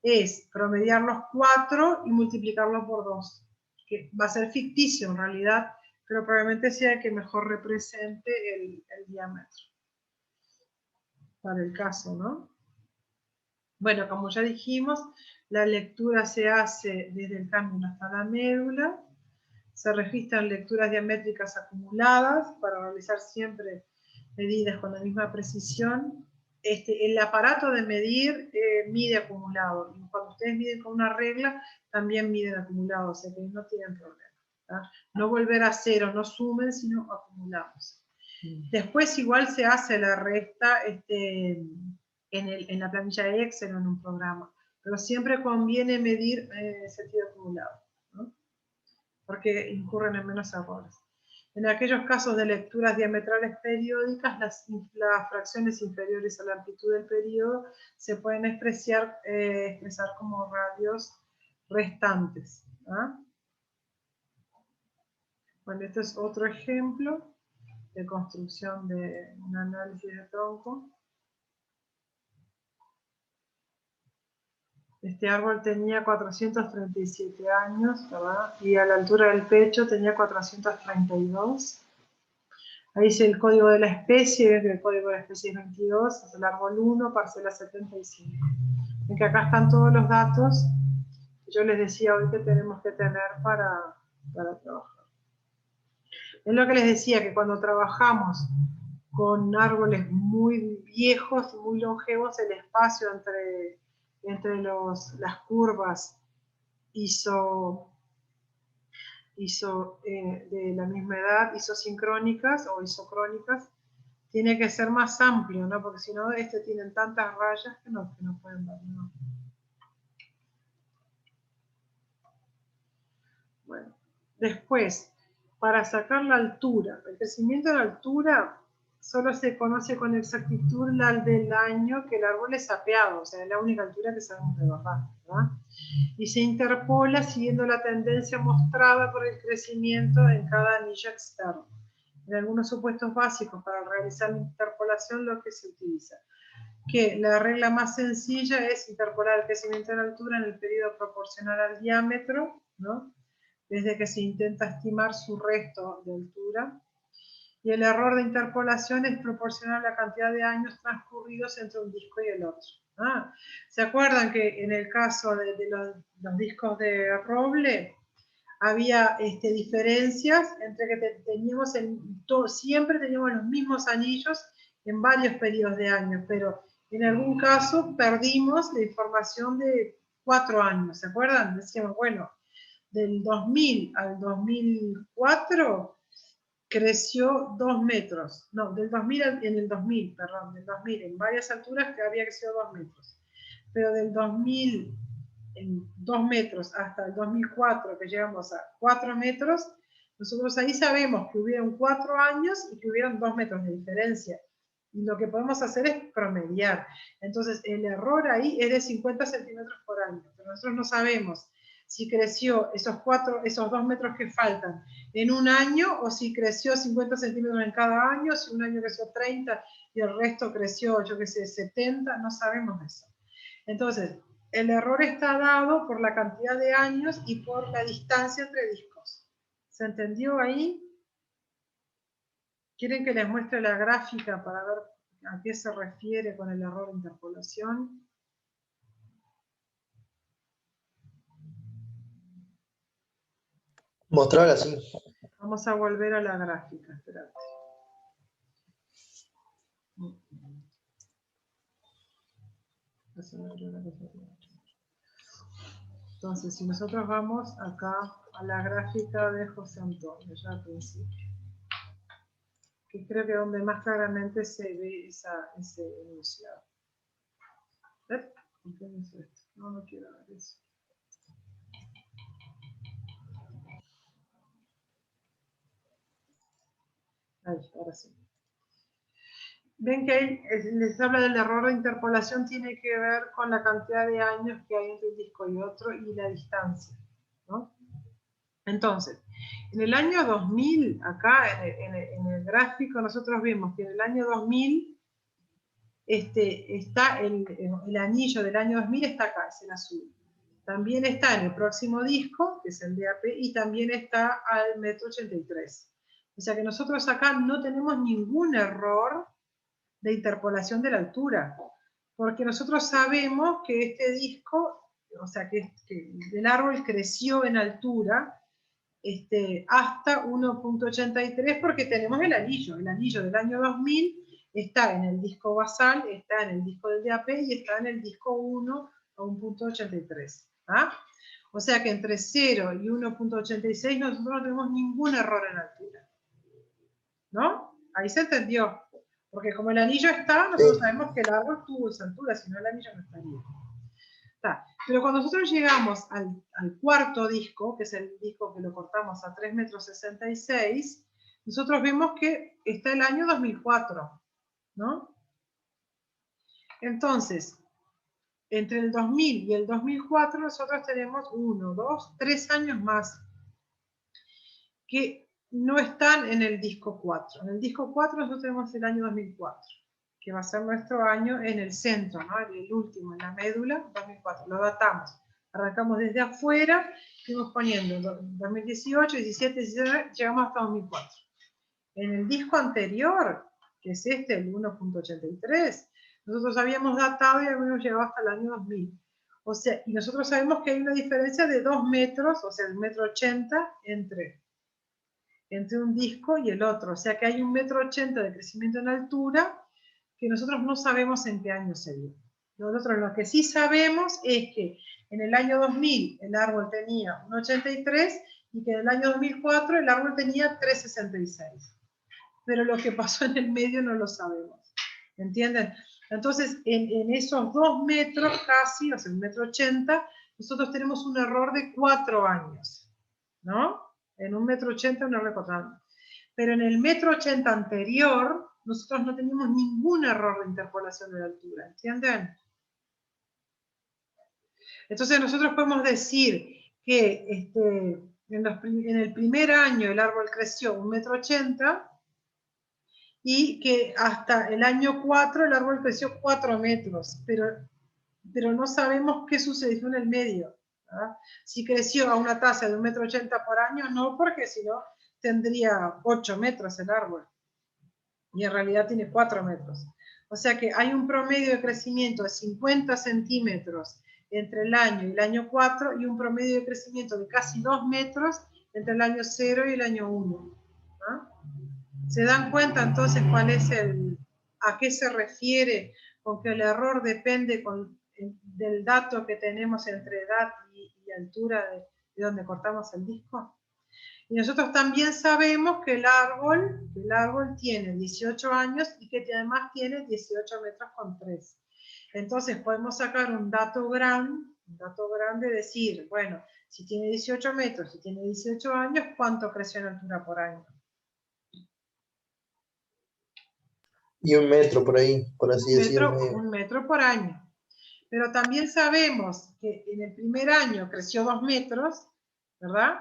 A: es promediar los 4 y multiplicarlo por 2, que va a ser ficticio en realidad, pero probablemente sea el que mejor represente el diámetro para el caso, ¿no? Bueno, como ya dijimos, la lectura se hace desde el cambio hasta la médula. Se registran lecturas diamétricas acumuladas para realizar siempre medidas con la misma precisión. El aparato de medir mide acumulado. Y cuando ustedes miden con una regla, también miden acumulado, o sea que no tienen problema. ¿tá? No volver a cero, no sumen, sino acumulamos. Después igual se hace la resta en la planilla de Excel o en un programa, pero siempre conviene medir en sentido acumulado, ¿no? Porque incurren en menos errores. En aquellos casos de lecturas diametrales periódicas, las fracciones inferiores a la amplitud del periodo se pueden expresar como radios restantes. ¿Ah? Bueno, este es otro ejemplo de construcción de un análisis de tronco. Este árbol tenía 437 años, ¿verdad? Y a la altura del pecho tenía 432. Ahí dice el código de la especie, que el código de la especie es 22, es el árbol 1, parcela 75. En que acá están todos los datos que yo les decía hoy que tenemos que tener para trabajar. Es lo que les decía, que cuando trabajamos con árboles muy viejos y muy longevos, el espacio entre las curvas de la misma edad, isosincrónicas o isocrónicas, tiene que ser más amplio, ¿no? Porque si no, tienen tantas rayas que no pueden ver, ¿no? Bueno, después, para sacar la altura, el crecimiento de la altura solo se conoce con exactitud la del año que el árbol es apeado, o sea, es la única altura que sabemos de verdad, ¿verdad? Y se interpola siguiendo la tendencia mostrada por el crecimiento en cada anillo externo. En algunos supuestos básicos para realizar la interpolación lo que se utiliza, que la regla más sencilla es interpolar el crecimiento en altura en el periodo proporcional al diámetro, ¿no? Desde que se intenta estimar su resto de altura, y el error de interpolación es proporcional a la cantidad de años transcurridos entre un disco y el otro. ¿Se acuerdan que en el caso de los discos de roble había diferencias entre que teníamos siempre teníamos los mismos anillos en varios periodos de años, pero en algún caso perdimos la información de 4 años, ¿se acuerdan? Decíamos, bueno, del 2000 al 2004 creció 2 metros, no, del 2000 en el 2000, perdón, del 2000 en varias alturas que había crecido 2 metros, pero del 2000 en 2 metros hasta el 2004 que llegamos a 4 metros, nosotros ahí sabemos que hubieron 4 años y que hubieron 2 metros de diferencia. Y lo que podemos hacer es promediar. Entonces, el error ahí es de 50 centímetros por año, pero nosotros no sabemos si creció esos 2 metros que faltan en un año, o si creció 50 centímetros en cada año, si un año creció 30 y el resto creció, yo qué sé, 70, no sabemos eso. Entonces, el error está dado por la cantidad de años y por la distancia entre discos. ¿Se entendió ahí? ¿Quieren que les muestre la gráfica para ver a qué se refiere con el error de interpolación?
E: Mostrarla así.
A: Vamos a volver a la gráfica, espérate. Entonces, si nosotros vamos acá a la gráfica de José Antonio, ya al principio, que creo que es donde más claramente se ve ese enunciado. ¿Ves? ¿Por qué no hizo esto? No quiero ver eso. Ahí, ahora sí. Ven que ahí les habla del error de interpolación, tiene que ver con la cantidad de años que hay entre un disco y otro y la distancia, ¿no? Entonces, en el año 2000, acá en el gráfico, nosotros vemos que en el año 2000 está el anillo del año 2000 está acá, es el azul. También está en el próximo disco, que es el DAP, y también está al 1,83 m. O sea que nosotros acá no tenemos ningún error de interpolación de la altura, porque nosotros sabemos que este disco, o sea que el árbol creció en altura hasta 1,83 porque tenemos el anillo del año 2000 está en el disco basal, está en el disco del DAP y está en el disco 1 a 1,83. ¿Ah? O sea que entre 0 y 1,86 nosotros no tenemos ningún error en altura. ¿No? Ahí se entendió. Porque como el anillo está, nosotros sabemos que el árbol tuvo esa altura, si no el anillo no estaría. Está. Pero cuando nosotros llegamos al cuarto disco, que es el disco que lo cortamos a 3,66 m, nosotros vemos que está el año 2004, ¿no? Entonces, entre el 2000 y el 2004 nosotros tenemos 1, 2, 3 años más que no están en el disco 4. En el disco 4 nosotros tenemos el año 2004, que va a ser nuestro año en el centro, ¿no? El último, en la médula, 2004. Lo datamos. Arrancamos desde afuera, fuimos poniendo 2018, 17, 19, llegamos hasta 2004. En el disco anterior, que es el 1,83, nosotros habíamos datado y habíamos llegado hasta el año 2000. O sea, y nosotros sabemos que hay una diferencia de 2 metros, o sea, 1,80 m entre un disco y el otro. O sea que hay 1,80 m de crecimiento en altura que nosotros no sabemos en qué año se dio. Nosotros lo que sí sabemos es que en el año 2000 el árbol tenía 1,83 y que en el año 2004 el árbol tenía 3,66. Pero lo que pasó en el medio no lo sabemos. ¿Entienden? Entonces, en esos 2 metros casi, o sea, 1,80 m, nosotros tenemos un error de 4 años. ¿No? En 1,80 m un error de 4 años. Pero en el 1,80 m anterior, nosotros no tenemos ningún error de interpolación de la altura, ¿entienden? Entonces nosotros podemos decir que en el primer año el árbol creció 1,80 m y que hasta el año 4 el árbol creció 4 metros, pero no sabemos qué sucedió en el medio. ¿Verdad? Si creció a una tasa de 1,80 m por año, no, porque si no tendría 8 metros el árbol, y en realidad tiene 4 metros. O sea que hay un promedio de crecimiento de 50 centímetros entre el año y el año 4, y un promedio de crecimiento de casi 2 metros entre el año 0 y el año 1. ¿Ah? ¿Se dan cuenta entonces cuál es a qué se refiere con que el error depende del dato que tenemos entre edad y altura de donde cortamos el disco? Y nosotros también sabemos que el árbol tiene 18 años y que además tiene 18 metros con 3. Entonces podemos sacar un dato grande, decir, bueno, si tiene 18 metros, si tiene 18 años, ¿cuánto creció en altura por año?
E: Y 1 metro por ahí, por así decirlo.
A: 1 metro por año. Pero también sabemos que en el primer año creció 2 metros, ¿verdad?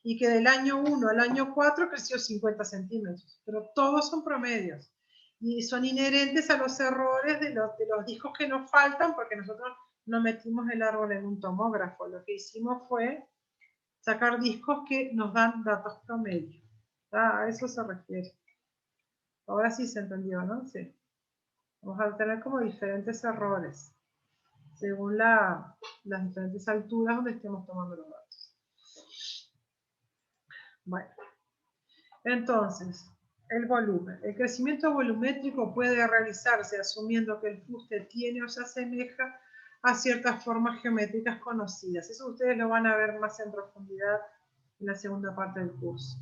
A: Y que del año 1 al año 4 creció 50 centímetros. Pero todos son promedios. Y son inherentes a los errores de los discos que nos faltan, porque nosotros no metimos el árbol en un tomógrafo. Lo que hicimos fue sacar discos que nos dan datos promedios. A eso se refiere. Ahora sí se entendió, ¿no? Sí. Vamos a tener como diferentes errores, según las diferentes alturas donde estemos tomando los datos. Bueno, entonces, el volumen. El crecimiento volumétrico puede realizarse asumiendo que el fuste tiene o se asemeja a ciertas formas geométricas conocidas. Eso ustedes lo van a ver más en profundidad en la segunda parte del curso.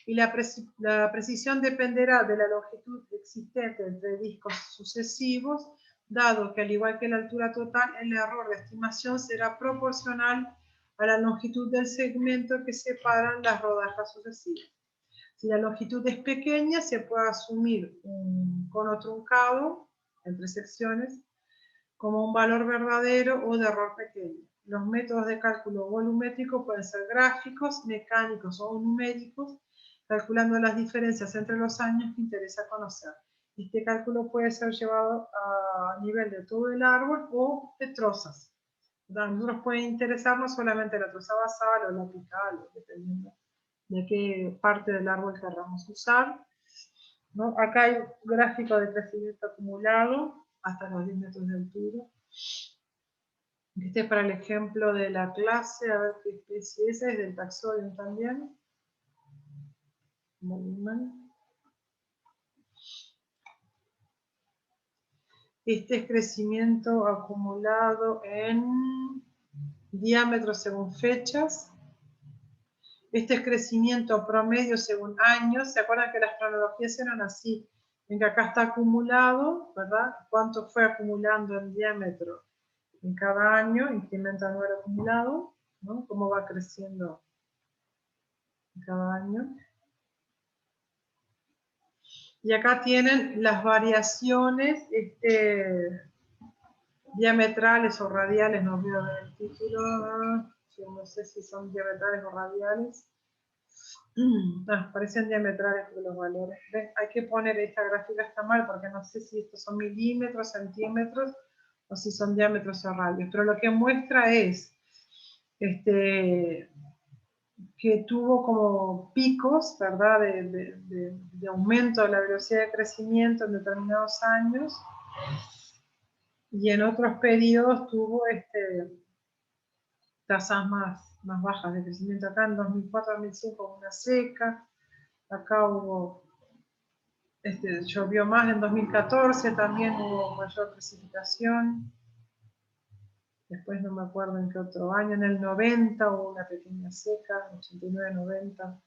A: Y la precisión dependerá de la longitud existente entre discos sucesivos, dado que al igual que la altura total, el error de estimación será proporcional a la longitud del segmento que separan las rodajas sucesivas. Si la longitud es pequeña, se puede asumir un cono truncado entre secciones como un valor verdadero o de error pequeño. Los métodos de cálculo volumétrico pueden ser gráficos, mecánicos o numéricos, calculando las diferencias entre los años que interesa conocer. Este cálculo puede ser llevado a nivel de todo el árbol o de trozas. A nosotros puede interesarnos solamente la troza basal o la apical, dependiendo de qué parte del árbol queramos usar, ¿no? Acá hay un gráfico de crecimiento acumulado hasta los 10 metros de altura. Este es para el ejemplo de la clase, a ver qué especie es del taxodium también. Volumen. Este es crecimiento acumulado en diámetro según fechas. Este es crecimiento promedio según años. ¿Se acuerdan que las cronologías eran así? En que acá está acumulado, ¿verdad? ¿Cuánto fue acumulando en diámetro en cada año? Incremento anual acumulado, ¿no? Cómo va creciendo en cada año. Y acá tienen las variaciones diametrales o radiales, no veo en el título, no sé si son diametrales o radiales. Parecen diametrales los valores. ¿Ven? Hay que poner, esta gráfica está mal porque no sé si estos son milímetros, centímetros o si son diámetros o radios, pero lo que muestra es que tuvo como picos, ¿verdad?, de aumento de la velocidad de crecimiento en determinados años, y en otros periodos tuvo tasas más bajas de crecimiento. Acá en 2004-2005 hubo una seca, acá hubo, llovió más en 2014, también hubo mayor precipitación. Después no me acuerdo en qué otro año, en el 90 hubo una pequeña seca, 89-90.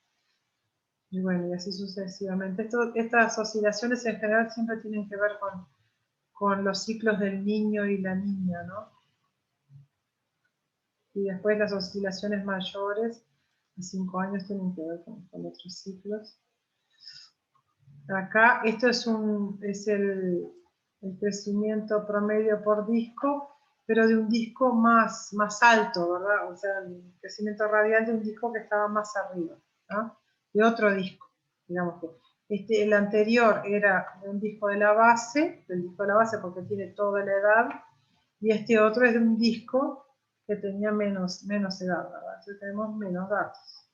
A: Y bueno, y así sucesivamente. Estas oscilaciones en general siempre tienen que ver con los ciclos del niño y la niña, ¿no? Y después las oscilaciones mayores, de 5 años, tienen que ver con otros ciclos. Acá, esto es el crecimiento promedio por disco, pero de un disco más alto, ¿verdad? O sea, el crecimiento radial de un disco que estaba más arriba, ¿no? De otro disco, digamos que. El anterior era de un disco de la base, del disco de la base porque tiene toda la edad, y este otro es de un disco que tenía menos edad, ¿verdad? Entonces tenemos menos datos.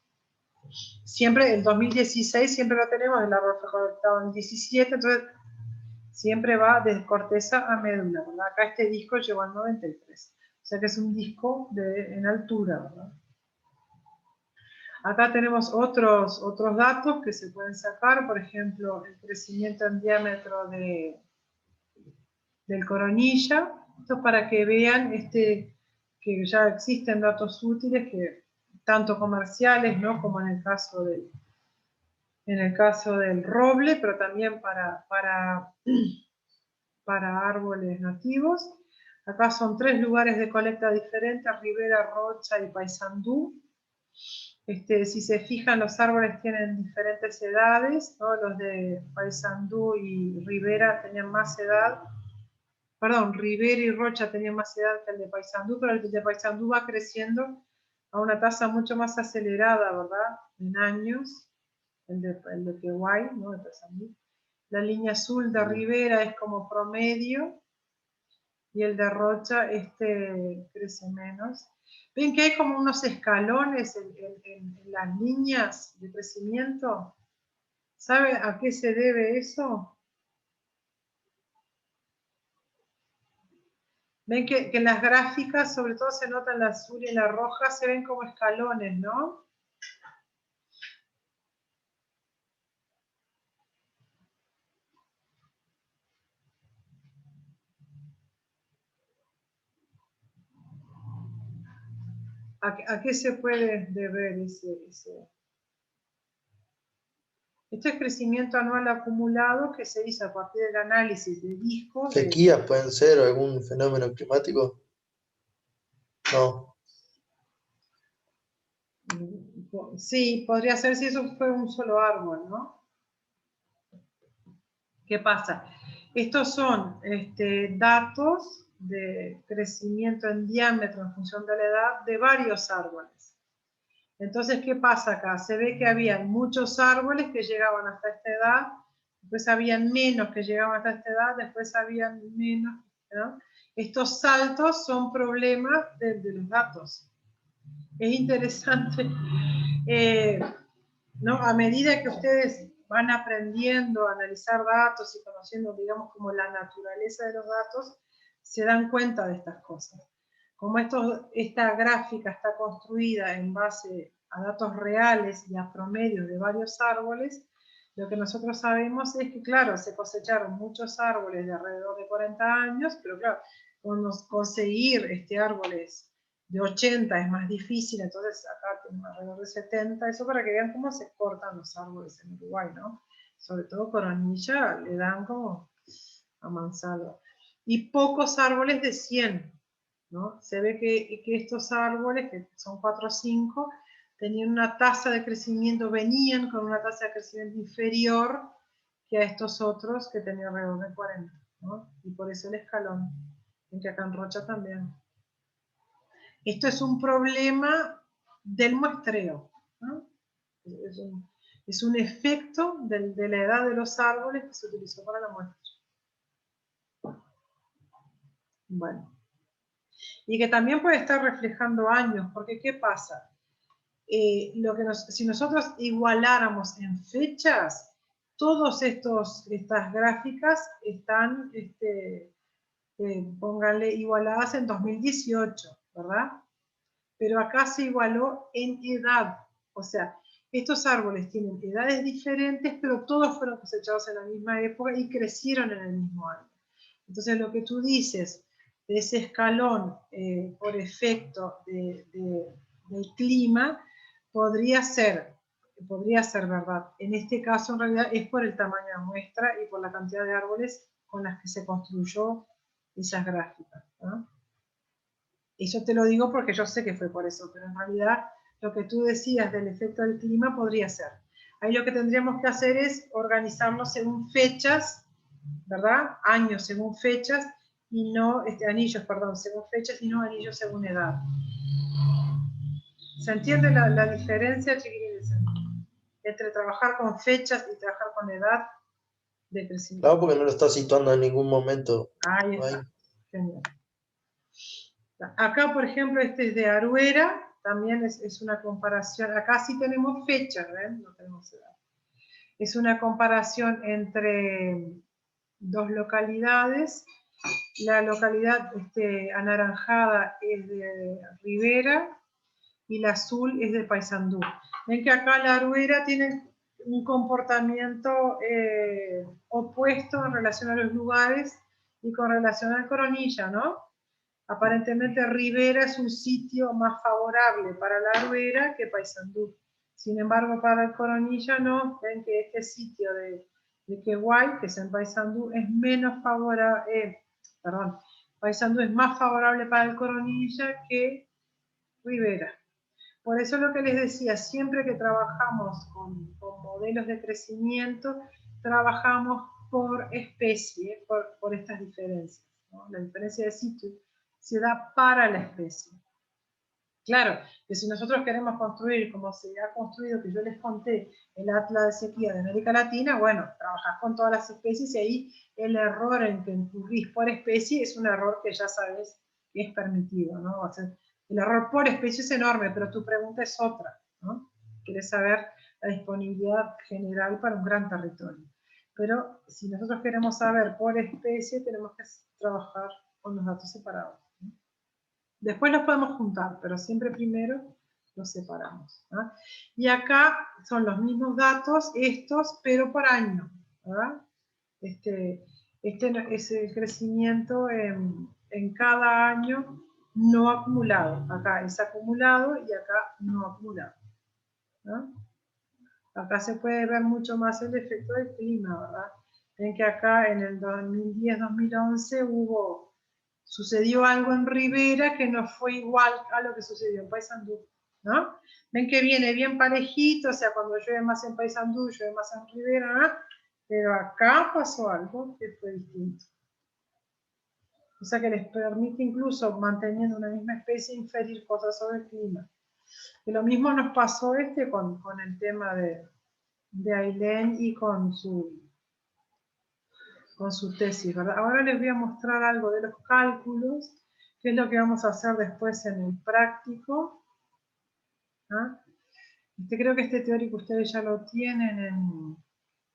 A: Siempre, el 2016 siempre lo tenemos, el árbol fue conectado en 17, entonces siempre va de corteza a médula, ¿verdad? Acá este disco llegó al 93, o sea que es un disco en altura, ¿verdad? Acá tenemos otros datos que se pueden sacar, por ejemplo, el crecimiento en diámetro del coronilla. Esto es para que vean que ya existen datos útiles, que tanto comerciales, ¿no? Como en el caso del roble, pero también para árboles nativos. Acá son 3 lugares de colecta diferentes: Ribera, Rocha y Paysandú. Si se fijan, los árboles tienen diferentes edades, ¿no? Los de Paysandú y Ribera tenían más edad. Perdón, Ribera y Rocha tenían más edad que el de Paysandú, pero el de Paysandú va creciendo a una tasa mucho más acelerada, ¿verdad? En años. El de Pehuay, ¿no? De Paysandú. La línea azul de Ribera es como promedio, y el de Rocha crece menos. Ven que hay como unos escalones en las líneas de crecimiento. ¿Sabe a qué se debe eso? Ven que en las gráficas, sobre todo se nota en la azul y en la roja, se ven como escalones, ¿no? ¿A qué se puede deber ese? Esto es crecimiento anual acumulado que se hizo a partir del análisis de discos.
E: ¿Sequías pueden ser algún fenómeno climático? No.
A: Sí, podría ser si eso fue un solo árbol, ¿no? ¿Qué pasa? Estos son datos de crecimiento en diámetro en función de la edad de varios árboles. Entonces, ¿qué pasa acá? Se ve que había muchos árboles que llegaban hasta esta edad, después habían menos que llegaban hasta esta edad, después habían menos, ¿no? Estos saltos son problemas de los datos. Es interesante, ¿no? A medida que ustedes van aprendiendo a analizar datos y conociendo, digamos, como la naturaleza de los datos, se dan cuenta de estas cosas. Como esta gráfica está construida en base a datos reales y a promedios de varios árboles, lo que nosotros sabemos es que, claro, se cosecharon muchos árboles de alrededor de 40 años, pero claro, conseguir árboles de 80 es más difícil, entonces acá tenemos alrededor de 70, eso para que vean cómo se cortan los árboles en Uruguay, ¿no? Sobre todo coronilla, le dan como amansado. Y pocos árboles de 100, ¿no? Se ve que estos árboles, que son 4 o 5, tenían una tasa de crecimiento, venían con una tasa de crecimiento inferior que a estos otros que tenían alrededor de 40, ¿no? Y por eso el escalón, en que acá en Rocha también. Esto es un problema del muestreo, ¿no? Es un efecto de la edad de los árboles que se utilizó para la muestra. Bueno. Y que también puede estar reflejando años, porque ¿qué pasa? Si nosotros igualáramos en fechas, todas estas gráficas están, pónganle, igualadas en 2018, ¿verdad? Pero acá se igualó en edad, o sea, estos árboles tienen edades diferentes, pero todos fueron cosechados en la misma época y crecieron en el mismo año. Entonces, lo que tú dices de ese escalón por efecto del clima podría ser verdad. En este caso, en realidad, es por el tamaño de la muestra y por la cantidad de árboles con las que se construyó esas gráficas, ¿no? Eso te lo digo porque yo sé que fue por eso, pero en realidad lo que tú decías del efecto del clima podría ser. Ahí lo que tendríamos que hacer es organizarnos según fechas, ¿verdad? Años según fechas, y no, anillos, perdón, según fechas y no anillos según edad. ¿Se entiende la diferencia, chiquilines, entre trabajar con fechas y trabajar con edad de crecimiento?
E: Claro, porque no lo está situando en ningún momento.
A: Ahí está.
E: Ahí.
A: Genial. Acá, por ejemplo, este es de Aruera, también es una comparación. Acá sí tenemos fechas, ¿ven? No tenemos edad. Es una comparación entre dos localidades. La localidad anaranjada es de Rivera y la azul es de Paysandú. Ven que acá la Aruera tiene un comportamiento opuesto en relación a los lugares y con relación al Coronilla, ¿no? Aparentemente Rivera es un sitio más favorable para la Aruera que Paysandú. Sin embargo, para el Coronilla no. Ven que este sitio de Queguay, que es en Paysandú, es menos favorable, Paysandú es más favorable para el Coronilla que Rivera. Por eso lo que les decía, siempre que trabajamos con modelos de crecimiento, trabajamos por especie, por estas diferencias, ¿no? La diferencia de sitio se da para la especie. Claro, que si nosotros queremos construir, como se ha construido, que yo les conté, el Atlas de sequía de América Latina, bueno, trabajás con todas las especies y ahí el error en que incurrís por especie es un error que ya sabes que es permitido, ¿no? O sea, el error por especie es enorme, pero tu pregunta es otra, ¿no? Quieres saber la disponibilidad general para un gran territorio. Pero si nosotros queremos saber por especie, tenemos que trabajar con los datos separados, ¿no? Después los podemos juntar, pero siempre primero los separamos, ¿no? Y acá son los mismos datos, estos, pero por año, ¿verdad? Este es el crecimiento en cada año no acumulado. Acá es acumulado y acá no acumulado, ¿no? Acá se puede ver mucho más el efecto del clima, ¿verdad? Ven que acá en el 2010-2011 sucedió algo en Rivera que no fue igual a lo que sucedió en Paysandú, ¿no? Ven que viene bien parejito, o sea, cuando llueve más en Paysandú, llueve más en Rivera, ¿no? Pero acá pasó algo que fue distinto. O sea que les permite incluso, manteniendo una misma especie, inferir cosas sobre el clima. Y lo mismo nos pasó con el tema de Ailén y con su tesis, ¿verdad? Ahora les voy a mostrar algo de los cálculos, que es lo que vamos a hacer después en el práctico. ¿Ah? Creo que este teórico ustedes ya lo tienen.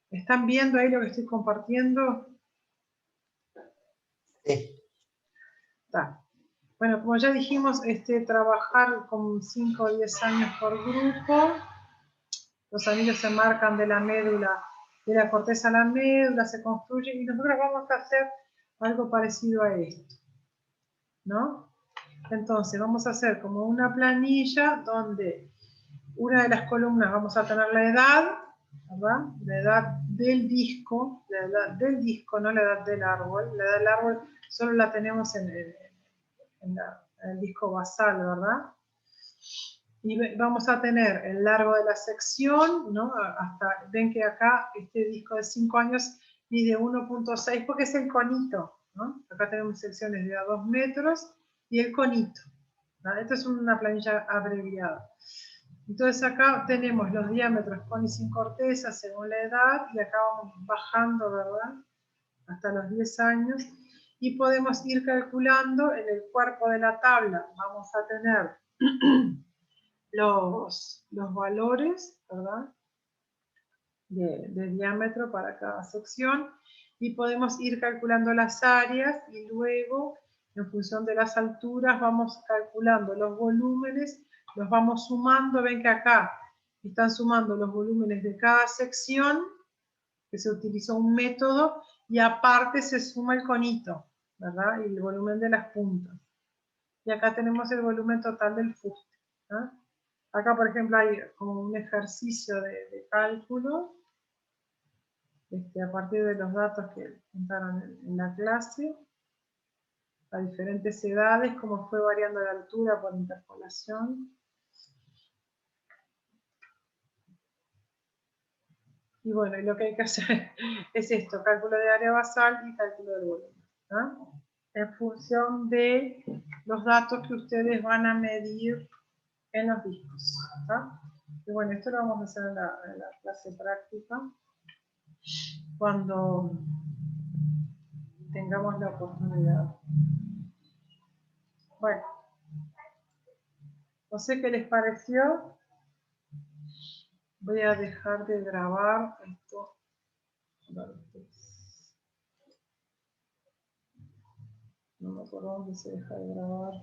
A: ¿Están viendo ahí lo que estoy compartiendo?
E: Sí.
A: Está. Bueno, como ya dijimos, trabajar con 5 o 10 años por grupo. Los anillos se marcan de la médula, de la corteza a la médula, se construyen, y nosotros vamos a hacer algo parecido a esto, ¿no? Entonces vamos a hacer como una planilla donde una de las columnas vamos a tener la edad, ¿verdad? La edad del disco, no la edad del árbol. La edad del árbol solo la tenemos en el disco basal, ¿verdad? Y vamos a tener el largo de la sección, ¿no? Ven que acá este disco de 5 años mide 1.6 porque es el conito, ¿no? Acá tenemos secciones de a 2 metros y el conito, ¿no? Esta es una planilla abreviada. Entonces acá tenemos los diámetros con y sin corteza según la edad, y acá vamos bajando, ¿verdad? Hasta los 10 años, y podemos ir calculando en el cuerpo de la tabla. Vamos a tener los valores, ¿verdad? De diámetro para cada sección, y podemos ir calculando las áreas, y luego, en función de las alturas, vamos calculando los volúmenes, los vamos sumando. Ven que acá están sumando los volúmenes de cada sección, que se utilizó un método, y aparte se suma el conito, ¿verdad? Y el volumen de las puntas. Y acá tenemos el volumen total del fuste, ¿no? Acá, por ejemplo, hay como un ejercicio de cálculo a partir de los datos que contaron en la clase, a diferentes edades, cómo fue variando la altura por interpolación. Y bueno, y lo que hay que hacer es esto, cálculo de área basal y cálculo del volumen. ¿No? En función de los datos que ustedes van a medir en los discos. ¿No? Y bueno, esto lo vamos a hacer en la clase práctica, cuando tengamos la oportunidad. Bueno, no sé qué les pareció. Voy a dejar de grabar esto. No me acuerdo dónde se deja de grabar.